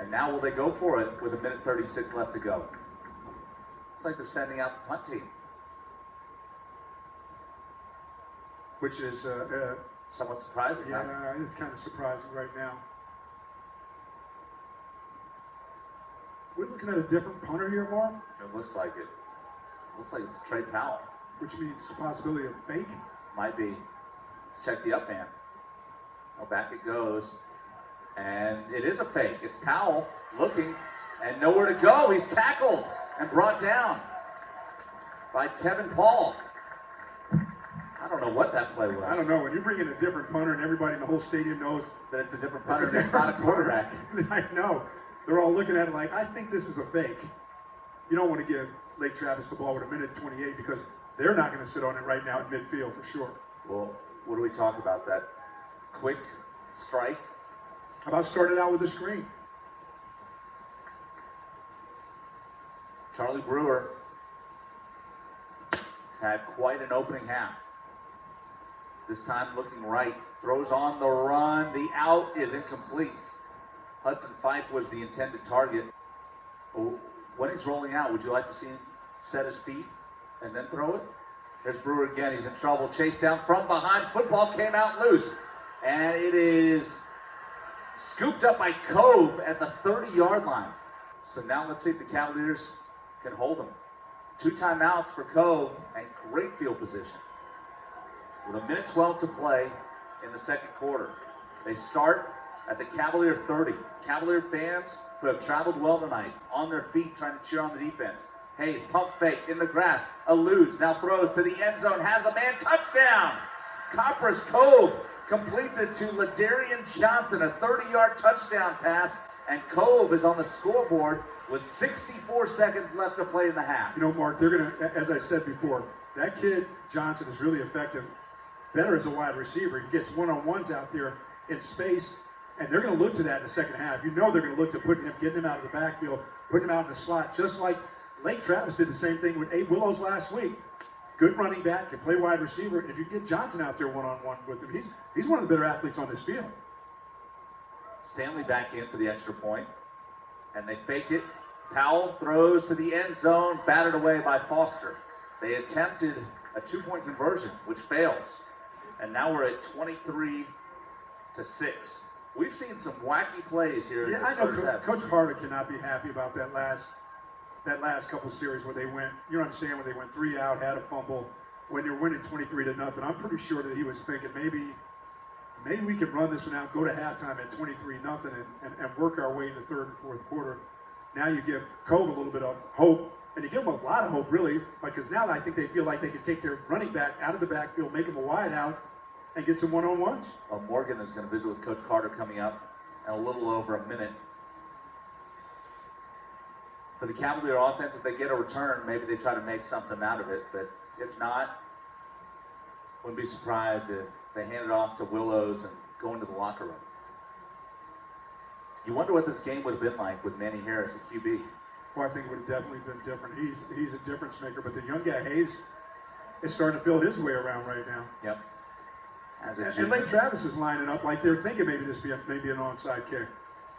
And now will they go for it with 1:36 left to go? Looks like they're sending out the punt team. Which is, Somewhat surprising, huh? yeah, it's kind of surprising right now. looking at a different punter here, Mark? It looks like it. Looks like it's Trey Powell. Which means possibility of fake. Might be. Let's check the up man. Oh, back it goes. And it is a fake. It's Powell looking and nowhere to go. He's tackled and brought down by Tevin Paul. I don't know what that play was. I don't know. When you bring in a different punter and everybody in the whole stadium knows that it's a different punter, it's not a quarterback. I know. They're all looking at it like, I think this is a fake. You don't want to give Lake Travis the ball with 1:28 because they're not going to sit on it right now at midfield for sure. Well, what do we talk about? That quick strike? How about starting out with the screen? Charlie Brewer had quite an opening half. This time looking right, throws on the run, the out is incomplete. Hudson Fife was the intended target. When he's rolling out, would you like to see him set his feet and then throw it? There's Brewer again, he's in trouble, chased down from behind, football came out loose. And it is scooped up by Cove at the 30-yard line. So now let's see if the Cavaliers can hold them. 2 timeouts for Cove and great field position. With 1:12 to play in the second quarter. They start at the Cavalier 30. Cavalier fans who have traveled well tonight, on their feet trying to cheer on the defense. Hayes, pump fake in the grass, eludes, now throws to the end zone, has a man, touchdown! Copperas Cove completes it to Ladarian Johnson, a 30-yard touchdown pass, and Cove is on the scoreboard with 64 seconds left to play in the half. You know, Mark, they're going to, as I said before, that kid Johnson is really effective, better as a wide receiver. He gets one-on-ones out there in space, and they're going to look to that in the second half. You know they're going to look to getting him out of the backfield, putting him out in the slot, just like Lake Travis did the same thing with Abe Willows last week. Good running back, can play wide receiver. If you get Johnson out there one-on-one with him, he's one of the better athletes on this field. Stanley back in for the extra point, and they fake it. Powell throws to the end zone, batted away by Foster. They attempted a 2-point conversion, which fails. And now we're at 23-6. We've seen some wacky plays here. Yeah, I know Coach Carter cannot be happy about that last couple series where they went, you understand, when they went 3 out, had a fumble, when you're winning 23-0. I'm pretty sure that he was thinking maybe we could run this one out, go to halftime at 23-0 and work our way in the third and fourth quarter. Now you give Cove a little bit of hope, and you give them a lot of hope, really, because now I think they feel like they can take their running back out of the backfield, make him a wide out, and get some one-on-ones. Well, Morgan is going to visit with Coach Carter coming up in a little over a minute. For the Cavalier offense, if they get a return, maybe they try to make something out of it. But if not, wouldn't be surprised if they hand it off to Willows and go into the locker room. You wonder what this game would have been like with Manny Harris at QB. Well, I think it would have definitely been different. He's a difference maker, but the young guy, Hayes, is starting to feel his way around right now. Yep. And Lake Travis is lining up like they're thinking maybe this maybe an onside kick.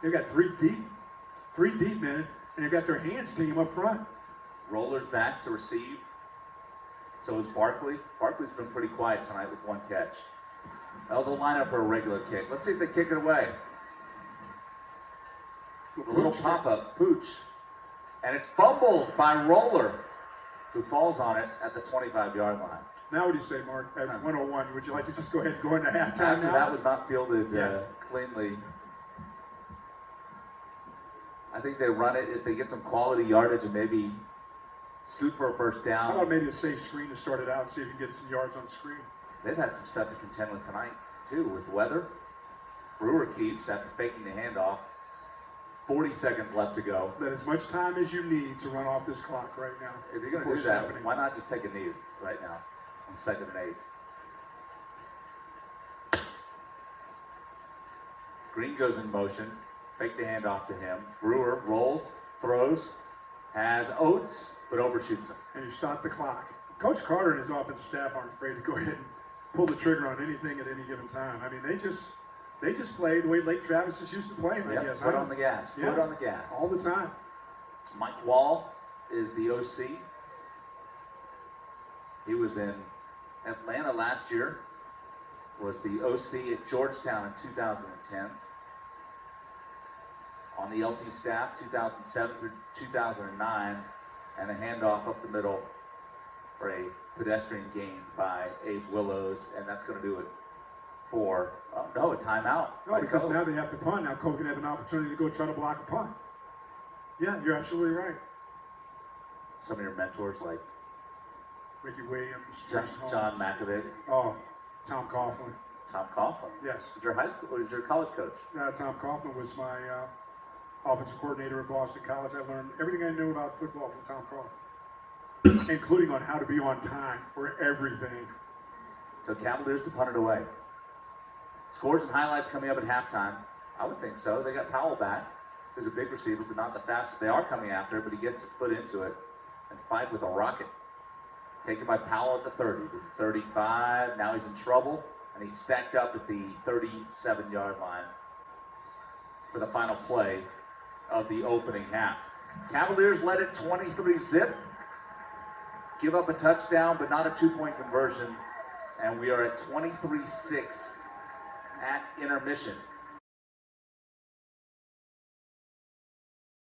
They've got three deep men, and they've got their hands team up front. Rollers back to receive. So is Barkley. Barkley's been pretty quiet tonight with 1 catch. Oh, they'll line up for a regular kick. Let's see if they kick it away. A little pop-up, Pooch. And it's fumbled by Roller, who falls on it at the 25-yard line. Now what do you say, Mark? At 101, would you like to just go ahead and go into halftime After now? that was not fielded Yes. cleanly. I think they run it if they get some quality yardage and maybe scoot for a first down. How about maybe a safe screen to start it out and see if you can get some yards on the screen? They've had some stuff to contend with tonight, too, with weather. Brewer keeps after faking the handoff. 40 seconds left to go. Let as much time as you need to run off this clock right now. If you're going to do that, why not just take a knee right now on 2nd and 8? Green goes in motion. Fake the handoff to him. Brewer rolls, throws, has Oates, but overshoots him. And you stop the clock. Coach Carter and his offensive staff aren't afraid to go ahead and pull the trigger on anything at any given time. I mean, they just play the way Lake Travis is used to playing, I guess. Foot on the gas. Yeah. Foot on the gas. All the time. Mike Wall is the OC. He was in Atlanta last year. Was the OC at Georgetown in 2010. on the LT staff, 2007 through 2009, and a handoff up the middle for a pedestrian gain by Abe Willows, and that's going to do it for, a timeout. No, because now they have to punt. Now Cove can have an opportunity to go try to block a punt. Yeah, you're absolutely right. Some of your mentors like Ricky Williams, John McAvick. Oh, Tom Coughlin. Tom Coughlin. Yes. Was your high school? Was your college coach? Tom Coughlin was my offensive coordinator at Boston College. I learned everything I knew about football from Tom Coughlin, including on how to be on time for everything. So Cavaliers to punt it away. Scores and highlights coming up at halftime. I would think so. They got Powell back, who's a big receiver, but not the fastest. They are coming after, but he gets his foot into it and fight with a rocket. Taken by Powell at the 30, the 35. Now he's in trouble, and he's stacked up at the 37-yard line for the final play of the opening half. Cavaliers led it 23-zip. Give up a touchdown, but not a two-point conversion. And we are at 23-6 at intermission.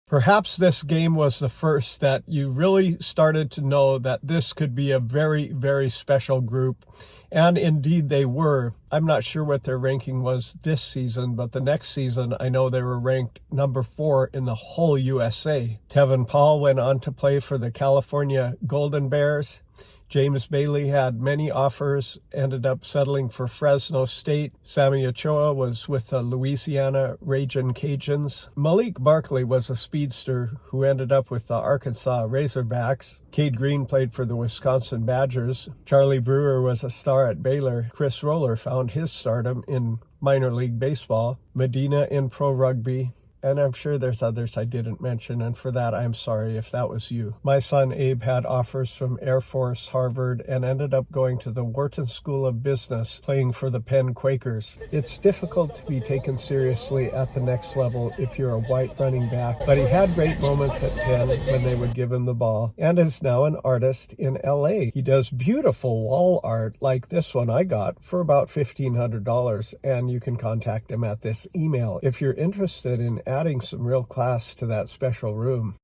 Perhaps this game was the first that you really started to know that this could be a very, very special group. And indeed they were. I'm not sure what their ranking was this season, but the next season I know they were ranked number 4 in the whole USA. Tevin Paul went on to play for the California Golden Bears. James Bailey had many offers, ended up settling for Fresno State. Sammy Ochoa was with the Louisiana Ragin' Cajuns. Malik Barkley was a speedster who ended up with the Arkansas Razorbacks. Cade Green played for the Wisconsin Badgers. Charlie Brewer was a star at Baylor. Chris Roller found his stardom in minor league baseball. Medina in pro rugby. And I'm sure there's others I didn't mention, and for that, I'm sorry if that was you. My son Abe had offers from Air Force, Harvard, and ended up going to the Wharton School of Business, playing for the Penn Quakers. It's difficult to be taken seriously at the next level if you're a white running back, but he had great moments at Penn when they would give him the ball, and is now an artist in LA. He does beautiful wall art like this one I got for about $1,500, and you can contact him at this email if you're interested in adding some real class to that special room.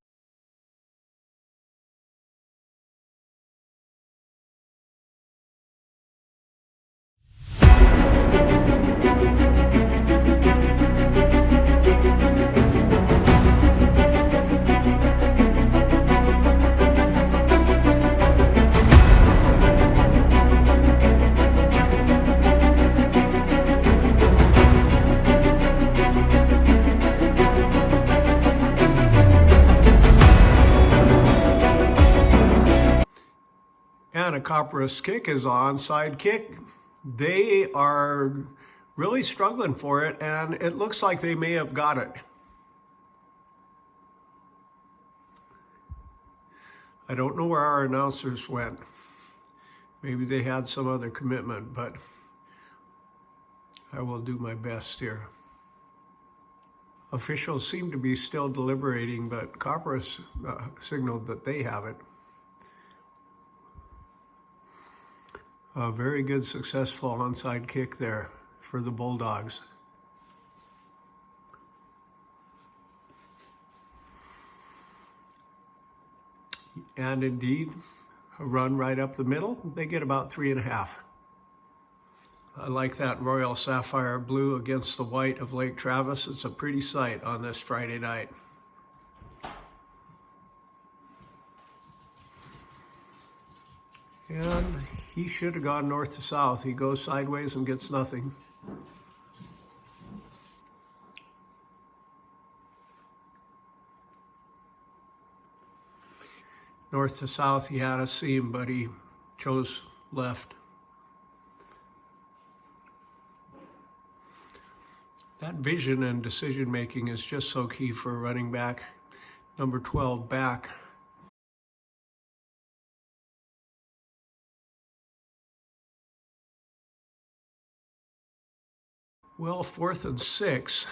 And a Copperas kick is onside kick. They are really struggling for it, and it looks like they may have got it. I don't know where our announcers went. Maybe they had some other commitment, but I will do my best here. Officials seem to be still deliberating, but Copperas signaled that they have it. A very good, successful onside kick there for the Bulldogs. And indeed, a run right up the middle. They get about 3.5. I like that royal sapphire blue against the white of Lake Travis. It's a pretty sight on this Friday night. And he should have gone north to south. He goes sideways and gets nothing. North to south, he had a seam, but he chose left. That vision and decision making is just so key for a running back. Number 12 back. Well, 4th and 6.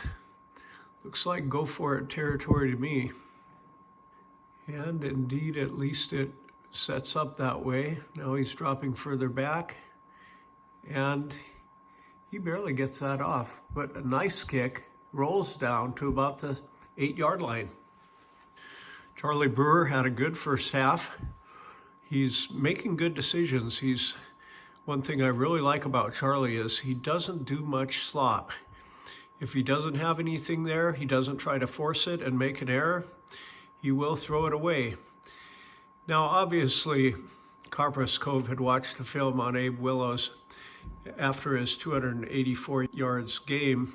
Looks like go for it territory to me. And indeed, at least it sets up that way. Now he's dropping further back. And he barely gets that off. But a nice kick, rolls down to about the 8-yard line. Charlie Brewer had a good first half. He's making good decisions. One thing I really like about Charlie is he doesn't do much slop. If he doesn't have anything there, he doesn't try to force it and make an error. He will throw it away. Now, obviously, Copperas Cove had watched the film on Abe Willows after his 284 yards game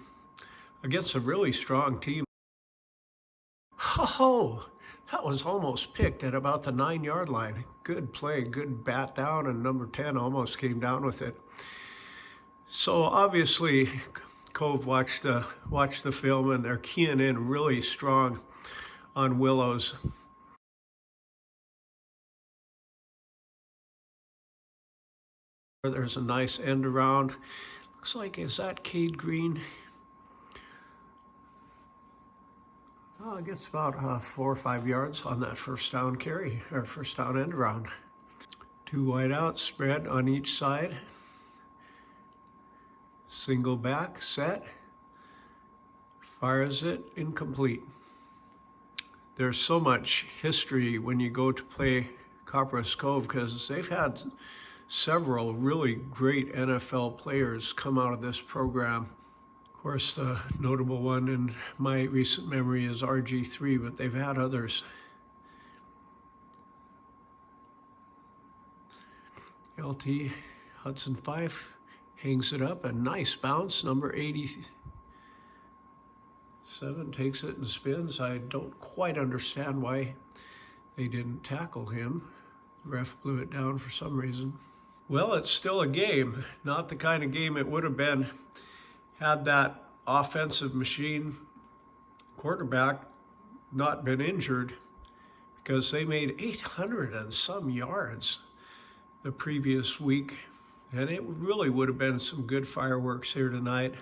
against a really strong team. Oh, that was almost picked at about the 9-yard line. Good play, good bat down, and number 10 almost came down with it. So obviously, Cove watched the film, and they're keying in really strong on Willows. There's a nice end around. Looks like, is that Cade Green? Oh, it gets about 4 or 5 yards on that first down carry, or first down end around. 2 wide outs spread on each side. Single back, set. Fires it, incomplete. There's so much history when you go to play Copperas Cove because they've had several really great NFL players come out of this program. Of course, the notable one in my recent memory is RG3, but they've had others. LT Hudson Fife hangs it up, a nice bounce. Number 87 takes it and spins. I don't quite understand why they didn't tackle him. The ref blew it down for some reason. Well, it's still a game, not the kind of game it would have been had that offensive machine quarterback not been injured, because they made 800 and some yards the previous week, and it really would have been some good fireworks here tonight.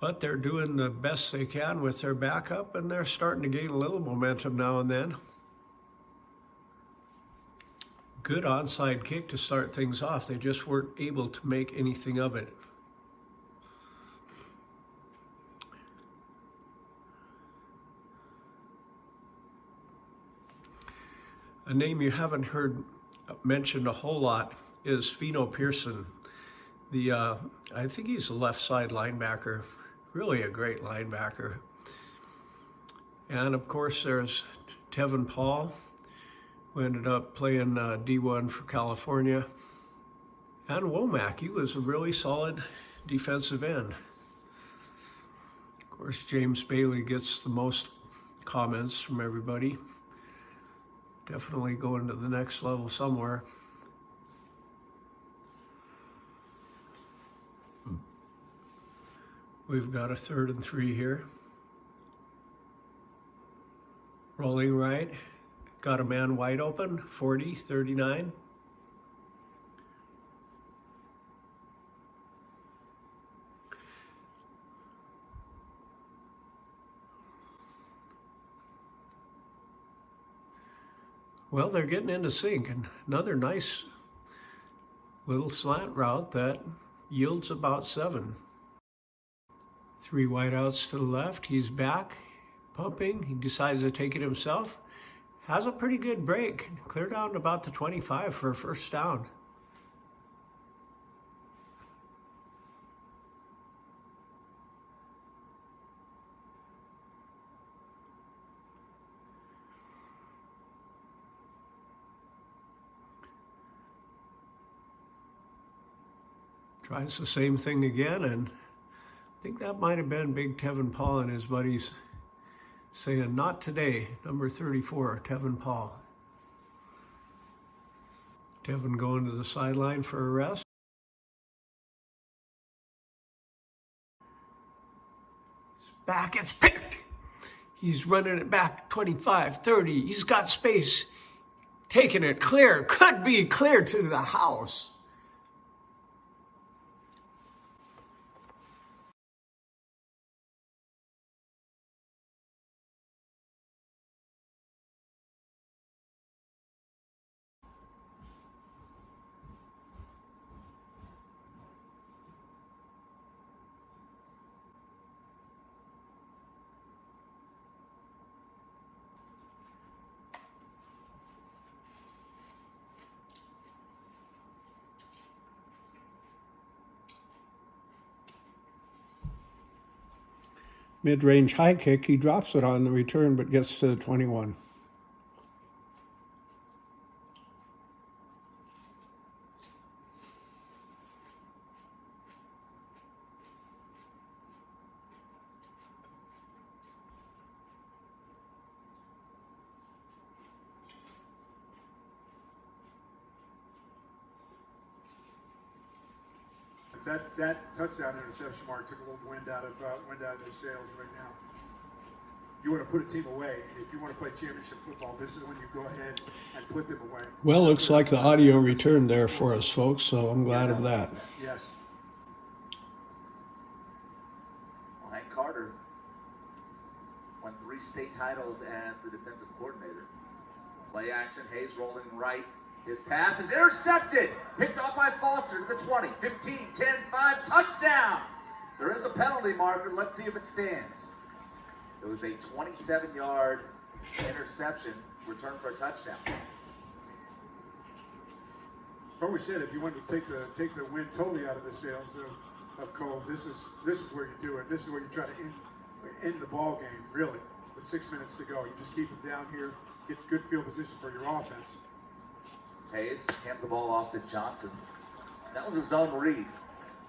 But they're doing the best they can with their backup, and they're starting to gain a little momentum now and then. Good onside kick to start things off. They just weren't able to make anything of it. A name you haven't heard mentioned a whole lot is Pheno Pearson. I think he's a left side linebacker, really a great linebacker. And of course there's Tevin Paul, who ended up playing D1 for California. And Womack, he was a really solid defensive end. Of course, James Bailey gets the most comments from everybody. Definitely going to the next level somewhere. We've got a 3rd and 3 here. Rolling right. Got a man wide open, 40, 39. Well, they're getting into sync, and another nice little slant route that yields about 7. 3 wideouts to the left. He's back, pumping. He decides to take it himself. Has a pretty good break. Clear down to about the 25 for a first down. Tries the same thing again, and I think that might have been Big Tevin Paul and his buddies saying, "Not today," number 34, Tevin Paul. Tevin going to the sideline for a rest. It's back, it's picked. He's running it back 25, 30. He's got space. Taking it clear. Could be clear to the house. Mid-range high kick, he drops it on the return but gets to the 21. That touchdown interception mark took a little wind out of their sails right now. You want to put a team away. If you want to play championship football, this is when you go ahead and put them away. Well, looks like the audio returned there for us, folks, so I'm glad of that. Yes. Well, Hank Carter won 3 state titles as the defensive coordinator. Play action, Hayes rolling right. His pass is intercepted. Picked off by Foster to the 20, 15, 10, 5, touchdown. There is a penalty marker. Let's see if it stands. It was a 27-yard interception, return for a touchdown. But we said if you wanted to take the wind totally out of the sails of Cove, this is where you do it. This is where you try to end the ball game, really. With 6 minutes to go, you just keep them down here, get good field position for your offense. Hayes hands the ball off to Johnson. That was a zone read.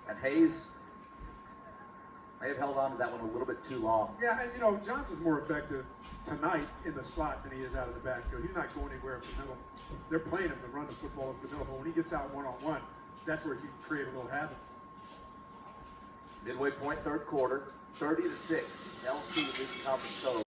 And Hayes may have held on to that one a little bit too long. Yeah, and you know, Johnson's more effective tonight in the slot than he is out of the backfield. He's not going anywhere up the middle. They're playing him to run the football up the middle, but when he gets out one-on-one, that's where he can create a little havoc. Midway point, third quarter, 30-6. LC leading Conference Cove.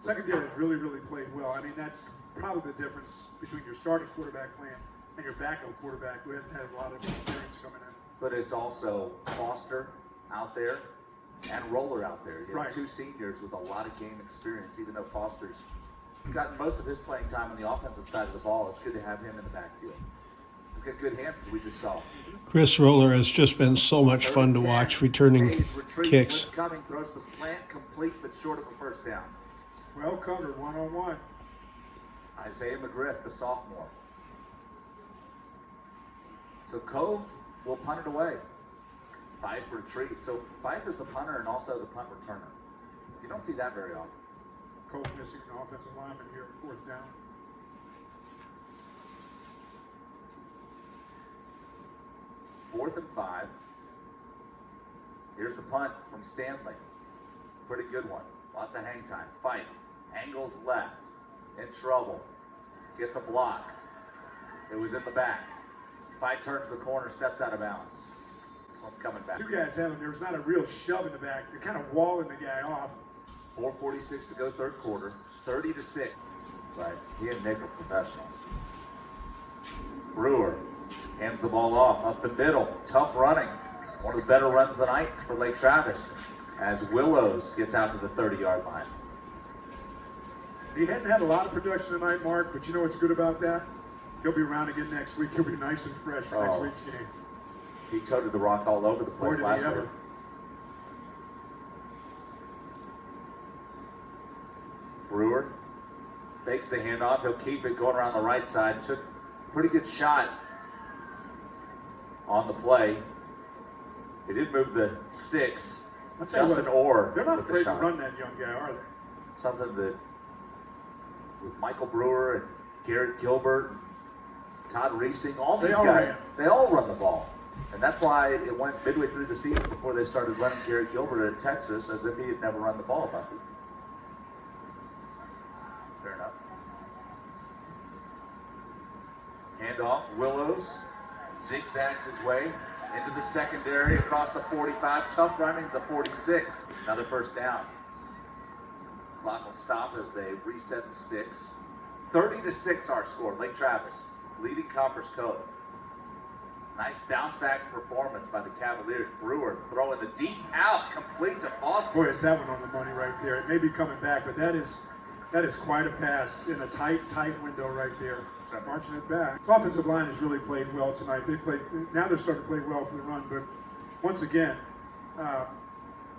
Secondary has really, really played well. I mean, that's probably the difference between your starting quarterback playing and your backup quarterback who hasn't had a lot of experience coming in. But it's also Foster out there and Roller out there. You have Right. 2 seniors with a lot of game experience, even though Foster's gotten most of his playing time on the offensive side of the ball. It's good to have him in the backfield. He's got good hands, as we just saw. Chris Roller has just been so much fun to watch, returning Hayes retreats, kicks. blitz coming, throws the slant, complete, but short of a first down. Well covered, one-on-one. Isaiah McGriff, the sophomore. So Cove will punt it away. Fife retreats. So Fife is the punter and also the punt returner. You don't see that very often. Cole missing an offensive lineman here, 4th down. Fourth and 5. Here's the punt from Stanley. Pretty good one. Lots of hang time. Fife angles left. In trouble. Gets a block. It was in the back. Fife turns the corner, steps out of bounds. One's coming back. 2 guys have him. There's not a real shove in the back. You're kind of walling the guy off. 4:46 to go, third quarter. 30-6. Right. He and Nick are professionals. Brewer hands the ball off up the middle. Tough running. One of the better runs of the night for Lake Travis as Willows gets out to the 30-yard line. He hadn't had a lot of production tonight, Mark, but you know what's good about that? He'll be around again next week. He'll be nice and fresh for next week's game. He toted the rock all over the Boy, place did last he week. ever. Brewer fakes the handoff. He'll keep it going around the right side. Took a pretty good shot on the play. He did move the sticks. I'll tell you Justin what, Orr they're not with the afraid to shot. run that young guy, are they? Something that with Michael Brewer and Garrett Gilbert, Todd Reesing, all these They all guys, ran. they all run the ball. And that's why it went midway through the season before they started running Garrett Gilbert at Texas as if he had never run the ball, Bucky. Fair enough. Handoff, Willows zigzags his way into the secondary across the 45. Tough running to the 46. Another first down. Clock will stop as they reset the sticks. 30-6 our score. Lake Travis leading Copperas Cove. Nice bounce back performance by the Cavaliers. Brewer throwing the deep out, complete to Foster. Boy, is that one on the money right there. It may be coming back, but that is quite a pass in a tight window right there. Marching it back. The offensive line has really played well tonight. Now they're starting to play well for the run, but once again,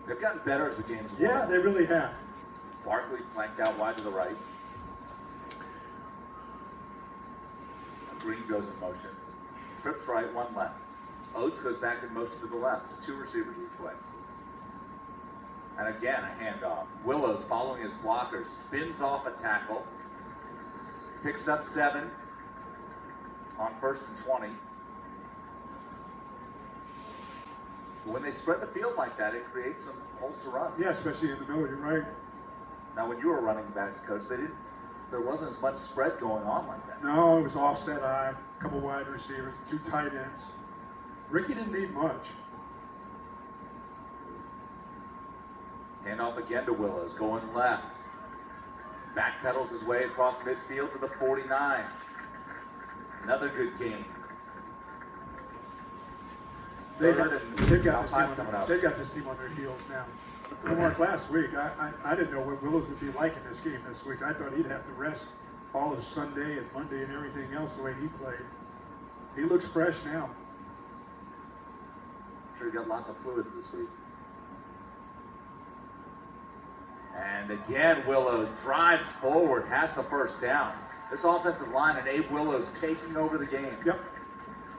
They've gotten better as the game's gone. yeah, they really have. Barkley flanked out wide to the right. Green goes in motion. Trips right, one left. Oates goes back in motion to the left. So 2 receivers each way. And again, a handoff. Willows following his blockers, spins off a tackle, picks up 7 on 1st and 20. When they spread the field like that, it creates some holes to run. Yeah, especially in the middle, you're right. Now, when you were running backs coach, there wasn't as much spread going on like that. No, it was offset eye, a couple wide receivers, 2 tight ends. Ricky didn't need much. Handoff again to Willows, going left. Backpedals his way across midfield to the 49. Another good game. They've got this team on their heels now. Mark, last week, I didn't know what Willows would be like in this game this week. I thought he'd have to rest all of Sunday and Monday and everything else the way he played. He looks fresh now. I'm sure he got lots of fluid this week. And again, Willows drives forward, has the first down. This offensive line and Abe Willows taking over the game. Yep.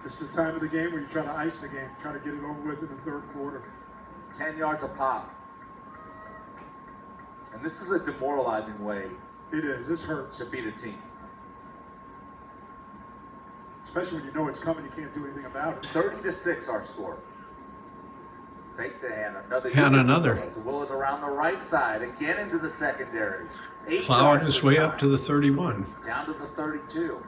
This is the time of the game where you try to ice the game, try to get it over with in the 3rd quarter. 10 yards a pop. And this is a demoralizing way It is. This hurts. to beat a team. Especially when you know it's coming, you can't do anything about it. 30-6 our score. Fake the hand. Another. Willows around the right side, again into the secondary. 8 Plowing yards his this way time. up to the 31. Down to the 32.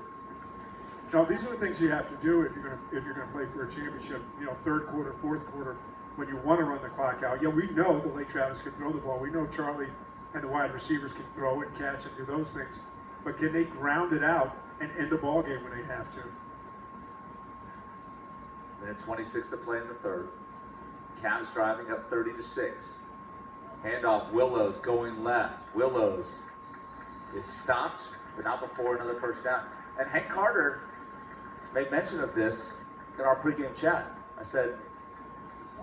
No, these are the things you have to do if you're gonna play for a championship. You know, 3rd quarter, 4th quarter, when you want to run the clock out. Yeah, we know that Lake Travis can throw the ball. We know Charlie and the wide receivers can throw and catch and do those things. But can they ground it out and end the ball game when they have to? Minute 26 to play in the 3rd. Cavs driving up 30-6. Handoff, Willows going left. Willows is stopped, but not before another first down. And Hank Carter made mention of this in our pregame chat. I said,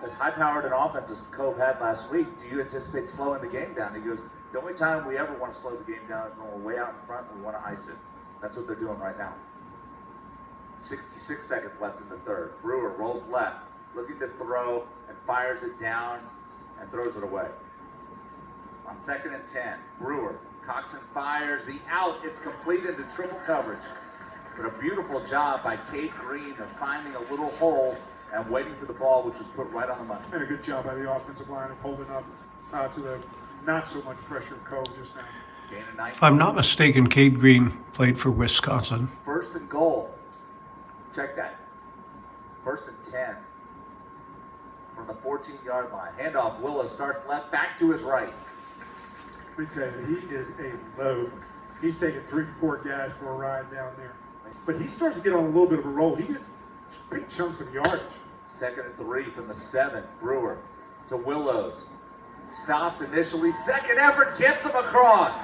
as high-powered an offense as Cove had last week, do you anticipate slowing the game down? He goes, the only time we ever want to slow the game down is when we're way out in front and we want to ice it. That's what they're doing right now. 66 seconds left in the 3rd. Brewer rolls left, looking to throw, and fires it down and throws it away. On 2nd and 10, Brewer, Coxon fires the out. It's complete into triple coverage. But a beautiful job by Kate Green of finding a little hole and waiting for the ball, which was put right on the money. And a good job by the offensive line of holding up to the not so much pressure of Cove just now. Gain of 19. If I'm not mistaken, Kate Green played for Wisconsin. 1st and goal. Check that. 1st and 10. From the 14-yard line. Handoff, Willow starts left, back to his right. Let me tell you, he is a load. He's taking 3-4 guys for a ride down there. But he starts to get on a little bit of a roll. He gets big chunks of yardage. 2nd and 3 from the 7. Brewer to Willows. Stopped initially. Second effort gets him across.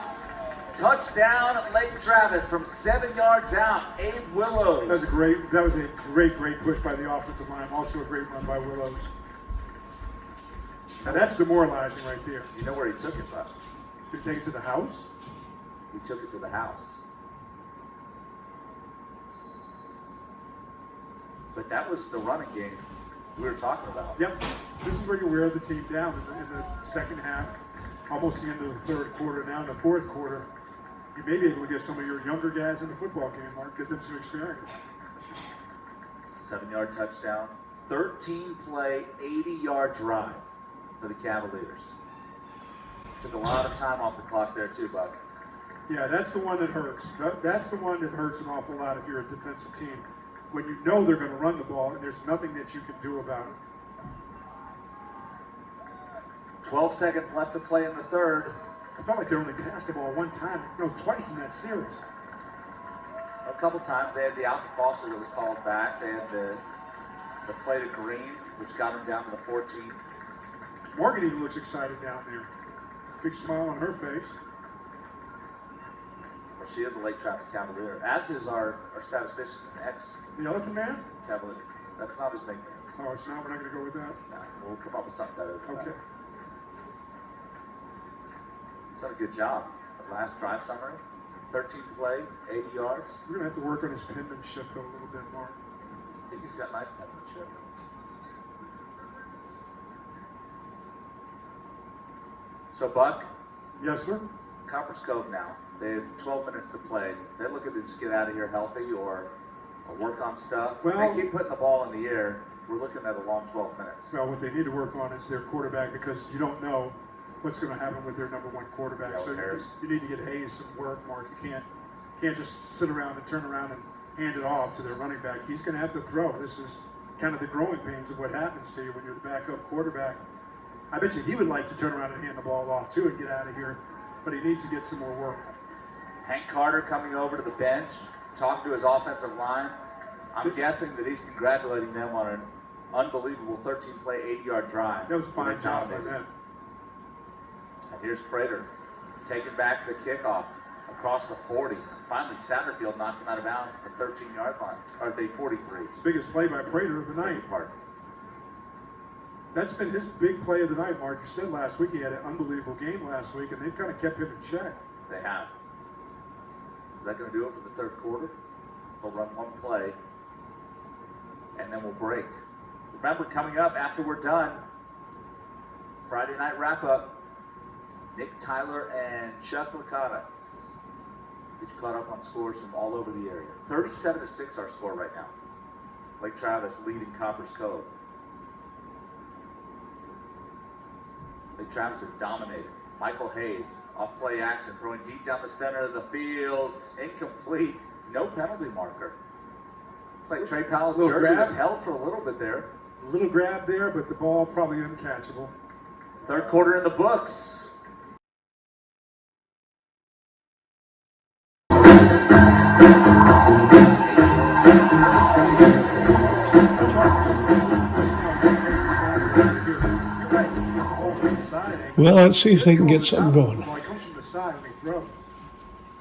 Touchdown, Lake Travis from 7 yards out. Abe Willows. That was a great push by the offensive line. Also a great run by Willows. Now that's demoralizing right there. You know where he took it from? Did he take it to the house? He took it to the house. But that was the running game we were talking about. Yep. This is where you wear the team down in the 2nd half, almost the end of the 3rd quarter. Now in the 4th quarter, you may be able to get some of your younger guys in the football game, Mark, give them some experience. 7-yard touchdown. 13-play, 80-yard drive for the Cavaliers. Took a lot of time off the clock there too, Buck. Yeah, that's the one that hurts. That's the one that hurts an awful lot if you're a defensive team. When you know they're going to run the ball and there's nothing that you can do about it. 12 seconds left to play in the 3rd. I felt like they only passed the ball one time. No, twice in that series. A couple times they had the out to Foster that was called back. They had the play to Green, which got him down to the 14. Morgan even looks excited down there. Big smile on her face. Well, she is a Lake Travis Cavalier, as is our statistician, The Elephant Man? Cavalier. That's not his nickname. Oh, it's not. We're not going to go with that. No, we'll come up with something better than Okay. that. He's done a good job. The last drive summary, 13 play, 80 yards. We're going to have to work on his penmanship though a little bit more. I think he's got nice penmanship. So, Buck, Yes, sir. Copperas Cove now. They have 12 minutes to play. They're looking to just get out of here healthy or work on stuff. Well, they keep putting the ball in the air. We're looking at a long 12 minutes. Well, what they need to work on is their quarterback, because you don't know what's going to happen with their number one quarterback. Yeah, So you need to get Hayes some work, Mark. You can't just sit around and turn around and hand it off to their running back. He's going to have to throw. This is kind of the growing pains of what happens to you when you're the backup quarterback. I bet you he would like to turn around and hand the ball off too and get out of here, but he needs to get some more work. Hank Carter coming over to the bench, talking to his offensive line. I'm guessing that he's congratulating them on an unbelievable 13-play, 80-yard drive. That was a fine job by them. And here's Prater taking back the kickoff across the 40. Finally, Satterfield knocks him out of bounds at the 13-yard line, or the 43. It's the biggest play by Prater of the night. That's been his big play of the night, Mark. You said last week he had an unbelievable game last week, and they've kind of kept him in check. They have. Is that going to do it for the third quarter? We'll run one play, and then we'll break. Remember, coming up after we're done, Friday night wrap-up, Nick Tyler and Chuck Licata get you caught up on scores from all over the area. 37-6 our score right now. Lake Travis leading Copperas Cove. Lake Travis has dominated. Michael Hayes, off play action, throwing deep down the center of the field. Incomplete. No penalty marker. Looks like Trey Powell's jersey was held for a little bit there. A little grab there, but the ball probably uncatchable. Third quarter in the books. Well, let's see if they can get something going.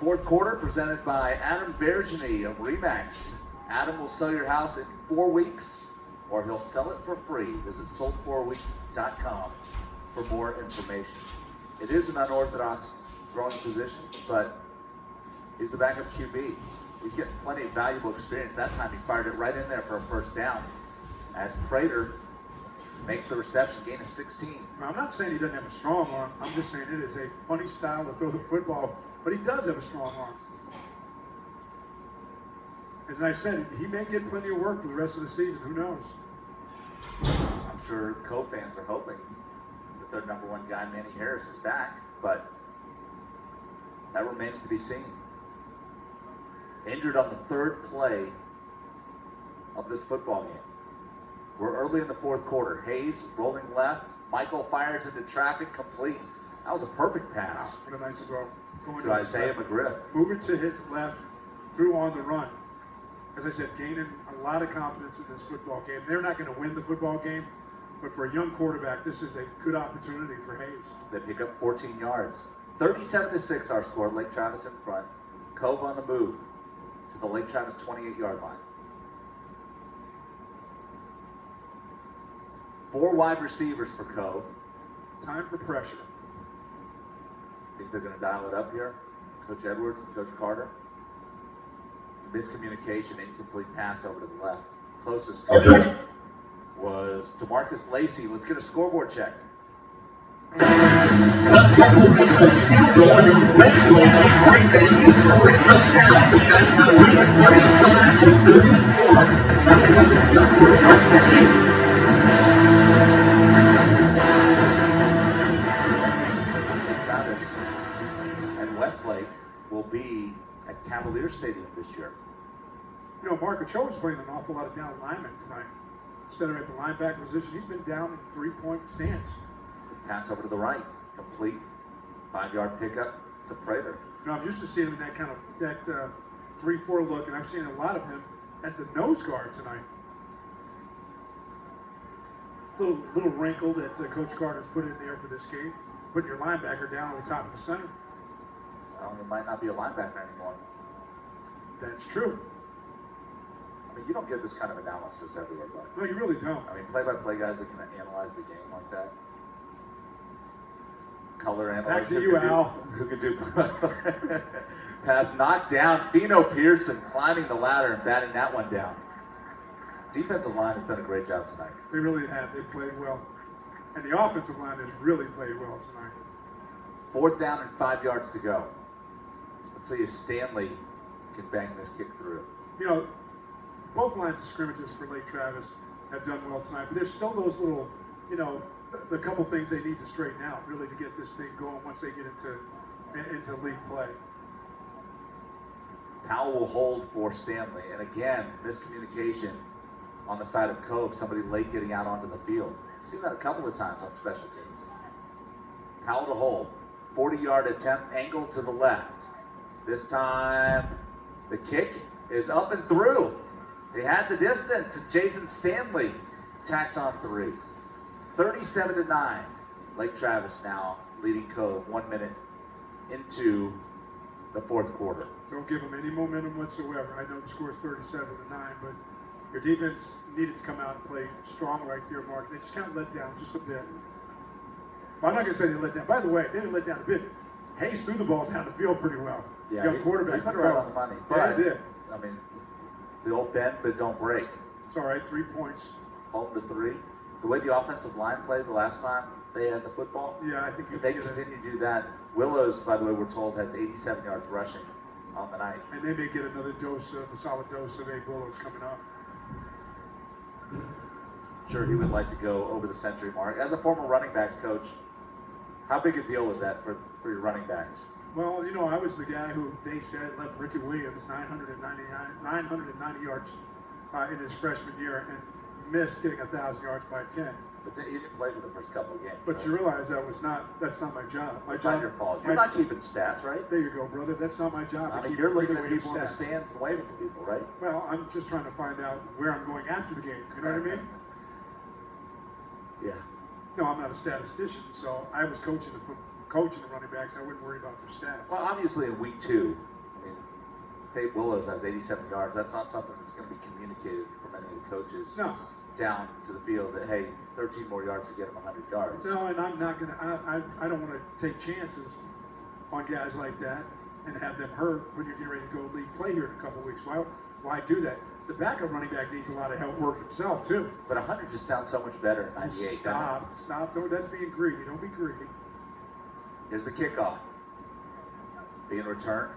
Fourth quarter presented by Adam Bergeny of Remax. Adam will sell your house in 4 weeks, or he'll sell it for free. Visit sold4weeks.com for more information. It is an unorthodox throwing position, but he's the backup QB. He's getting plenty of valuable experience. That time he fired it right in there for a first down. As Prater makes the reception, gain of 16. Now, I'm not saying he doesn't have a strong arm. I'm just saying it is a funny style to throw the football, but he does have a strong arm. As I said, he may get plenty of work for the rest of the season. Who knows? I'm sure Cove fans are hoping that their number one guy, Manny Harris, is back, but that remains to be seen. Injured on the third play of this football game. We're early in the fourth quarter. Hayes rolling left. Michael fires into traffic, complete. That was a perfect pass. Wow, what a nice throw. To Isaiah McGriff. Moving to his left, threw on the run. As I said, gaining a lot of confidence in this football game. They're not going to win the football game, but for a young quarterback, this is a good opportunity for Hayes. They pick up 14 yards. 37-6 our score. Lake Travis in front. Cove on the move to the Lake Travis 28-yard line. 4 wide receivers for Cove. Time for pressure. Think they're going to dial it up here? Coach Edwards and Coach Carter. Miscommunication, incomplete pass over to the left. Closest was DeMarcus Lacey. Let's get a scoreboard check. Travis and Westlake will be at Cavaliers Stadium this year. You know, Mark Ochoa's playing an awful lot of down linemen tonight. Instead of at the linebacker position, he's been down in three-point stance. Pass over to the right. Complete. 5-yard pickup to Prater. You know, I'm used to seeing him in that kind of 3-4 look, and I've seen a lot of him as the nose guard tonight. Little wrinkle that Coach Carter's put in there for this game, putting your linebacker down on the top of the center. Well, it might not be a linebacker anymore. That's true. I mean, you don't get this kind of analysis everywhere, but No, you really don't. I mean, play-by-play guys that can analyze the game like that. Color analyst. Back to you, Al. Who can do pass knocked down. Fino Pearson climbing the ladder and batting that one down. Defensive line has done a great job tonight. They really have. They played well. And the offensive line has really played well tonight. 4th down and 5 yards to go. Let's see if Stanley can bang this kick through. You know, both lines of scrimmages for Lake Travis have done well tonight, but there's still those little, you know, the couple things they need to straighten out really to get this thing going once they get into league play. Powell will hold for Stanley, and again, miscommunication on the side of Cove, somebody late getting out onto the field. I've seen that a couple of times on special teams. Powell to hold, 40-yard attempt, angle to the left. This time, the kick is up and through. They had the distance, and Jason Stanley tacks on 3. 37-9. Lake Travis now leading Cove 1 minute into the 4th quarter. Don't give them any momentum whatsoever. I know the score is 37-9, but your defense needed to come out and play strong right there, Mark. They just kind of let down just a bit. Well, I'm not going to say they let down. By the way, they didn't let down a bit. Hayes threw the ball down the field pretty well. Yeah, Young quarterback. He put it right on the money. Yeah, he did. I mean, the old bend but don't break. It's all right, 3 points. Hold the 3. The way the offensive line played the last time they had the football, Yeah, I think if they continue to do that. Willows, by the way, we're told, has 87 yards rushing on the night. And they may get another a solid dose of Abe Willows coming up. Sure, he would like to go over the century mark. As a former running backs coach, how big a deal was that for your running backs? Well, you know, I was the guy who they said left Ricky Williams 990 yards in his freshman year and missed getting 1,000 yards by 10. But you didn't play for the first couple of games. But right? you realize that's not my job. It's not your fault. You're not keeping stats, right? There you go, brother. That's not my job. I mean, you're looking at people in the stands and waving to people, right? Well, I'm just trying to find out where I'm going after the game. You know what I mean? Yeah. No, I'm not a statistician, so I was coaching the running backs. I wouldn't worry about their stats. Well, obviously in week 2, I mean, Dave Willows has 87 yards. That's not something that's going to be communicated from any of the coaches. No. Down to the field that, hey, 13 more yards to get him 100 yards. No, and I'm not going to, I don't want to take chances on guys like that and have them hurt when you're getting ready to go league play here in a couple of weeks. Why do that? The backup running back needs a lot of help work himself, too. But 100 just sounds so much better than 98. Stop. No, that's being greedy. Don't be greedy. Here's the kickoff. Being returned.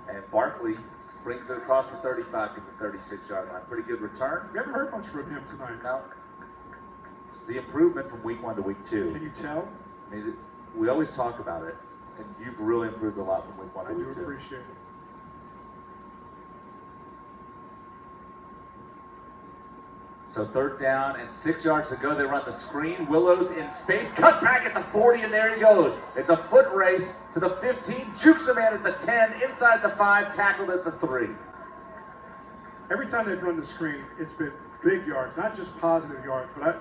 And Barkley brings it across the 35 to the 36-yard line. Pretty good return. We haven't heard much from him tonight. No. The improvement from week 1 to week 2. Can you tell? I mean, we always talk about it, and you've really improved a lot from week 1 to I week 2. do appreciate it. So 3rd down and 6 yards to go. They run the screen. Willows in space. Cut back at the 40, and there he goes. It's a foot race to the 15. Jukes a man at the 10. Inside the 5. Tackled at the 3. Every time they've run the screen, it's been big yards, not just positive yards, but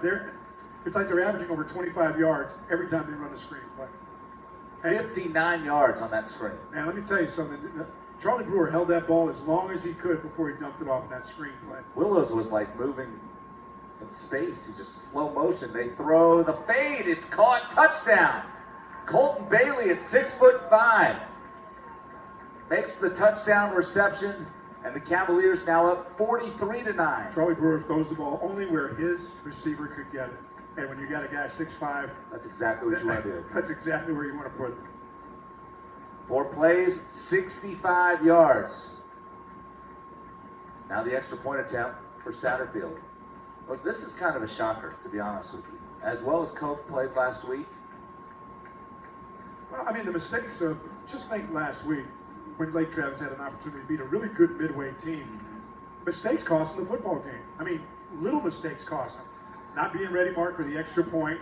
it's like they're averaging over 25 yards every time they run the screen play. And 59 yards on that screen. Man, let me tell you something. Charlie Brewer held that ball as long as he could before he dumped it off in that screen play. Willows was like moving in space. He just slow motion. They throw the fade. It's caught. Touchdown. Colton Bailey at 6'5" makes the touchdown reception, and the Cavaliers now up 43-9. Charlie Brewer throws the ball only where his receiver could get it. And when you got a guy 6'5", that's exactly what you want to do. That's exactly where you want to put it. 4 plays, 65 yards. Now the extra point attempt for Satterfield. Look, this is kind of a shocker, to be honest with you. As well as Cove played last week. Well, I mean, the mistakes of, just think last week, when Lake Travis had an opportunity to beat a really good midway team, mistakes cost them the football game. I mean, little mistakes cost them. Not being ready, Mark, for the extra point.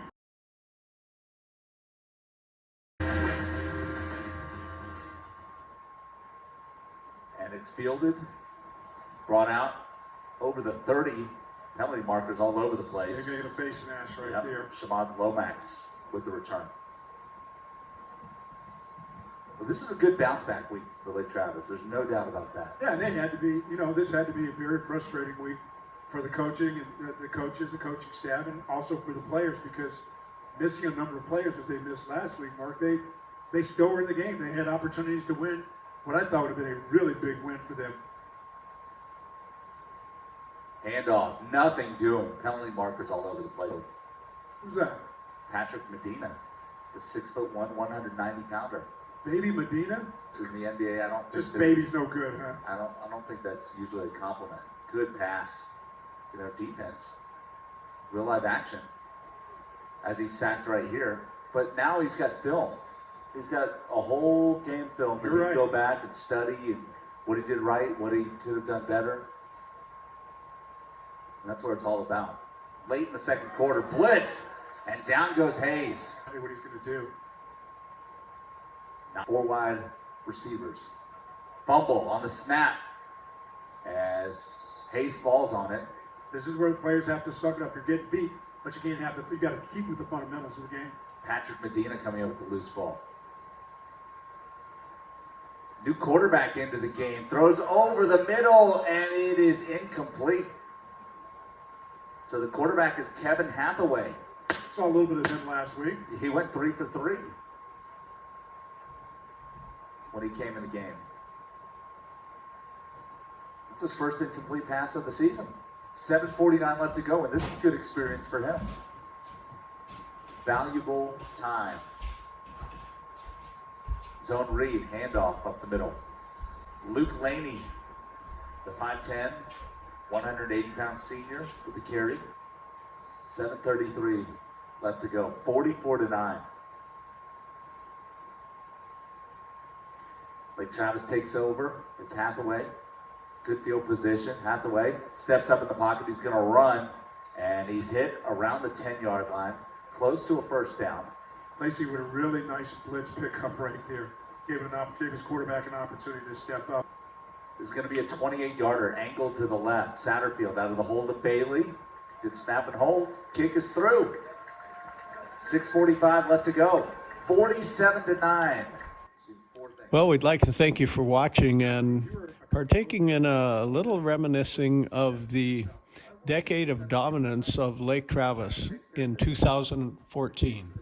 And it's fielded, brought out over the 30. Penalty markers all over the place. They're going to get a face mash right there. Shamad Lomax with the return. Well, this is a good bounce back week for Lake Travis. There's no doubt about that. Yeah, and they had to be, this had to be a very frustrating week for the coaching and the coaches, the coaching staff, and also for the players, because missing a number of players as they missed last week, Mark, they still were in the game. They had opportunities to win what I thought would have been a really big win for them. Handoff, nothing doing. Penalty markers all over the place. Who's that? Patrick Medina The 6'1", 190-pounder. Baby Medina? In the NBA, I don't think Just baby's no good, huh? I don't think that's usually a compliment. Good pass. Defense. Real live action. As he sacked right here. But now he's got film. He's got a whole game film that he can go back and study and what he did right, what he could have done better. And that's what it's all about. Late in the second quarter, blitz, and down goes Hayes. I know what he's going to do. Now 4 wide receivers. Fumble on the snap as Hayes falls on it. This is where the players have to suck it up. You're getting beat, but you can't have the. You got to keep with the fundamentals of the game. Patrick Medina coming up with the loose ball. New quarterback into the game, throws over the middle, and it is incomplete. So the quarterback is Kevin Hathaway. Saw a little bit of him last week. He went 3 for 3 when he came in the game. It's his first incomplete pass of the season. 7:49 left to go, and this is a good experience for him. Valuable time. Zone read, handoff up the middle. Luke Laney, the 5'10", 180-pound senior with the carry. 7:33 left to go. 44-9. Lake Travis takes over. It's Hathaway. Good field position. Hathaway steps up in the pocket. He's going to run, and he's hit around the 10-yard line, close to a first down. Lacey with a really nice blitz pickup right there. Gave his quarterback an opportunity to step up. This is going to be a 28-yarder, angled to the left. Satterfield out of the hold of Bailey. Good snap and hold. Kick is through. 6:45 left to go. 47-9. Well, we'd like to thank you for watching and partaking in a little reminiscing of the decade of dominance of Lake Travis in 2014.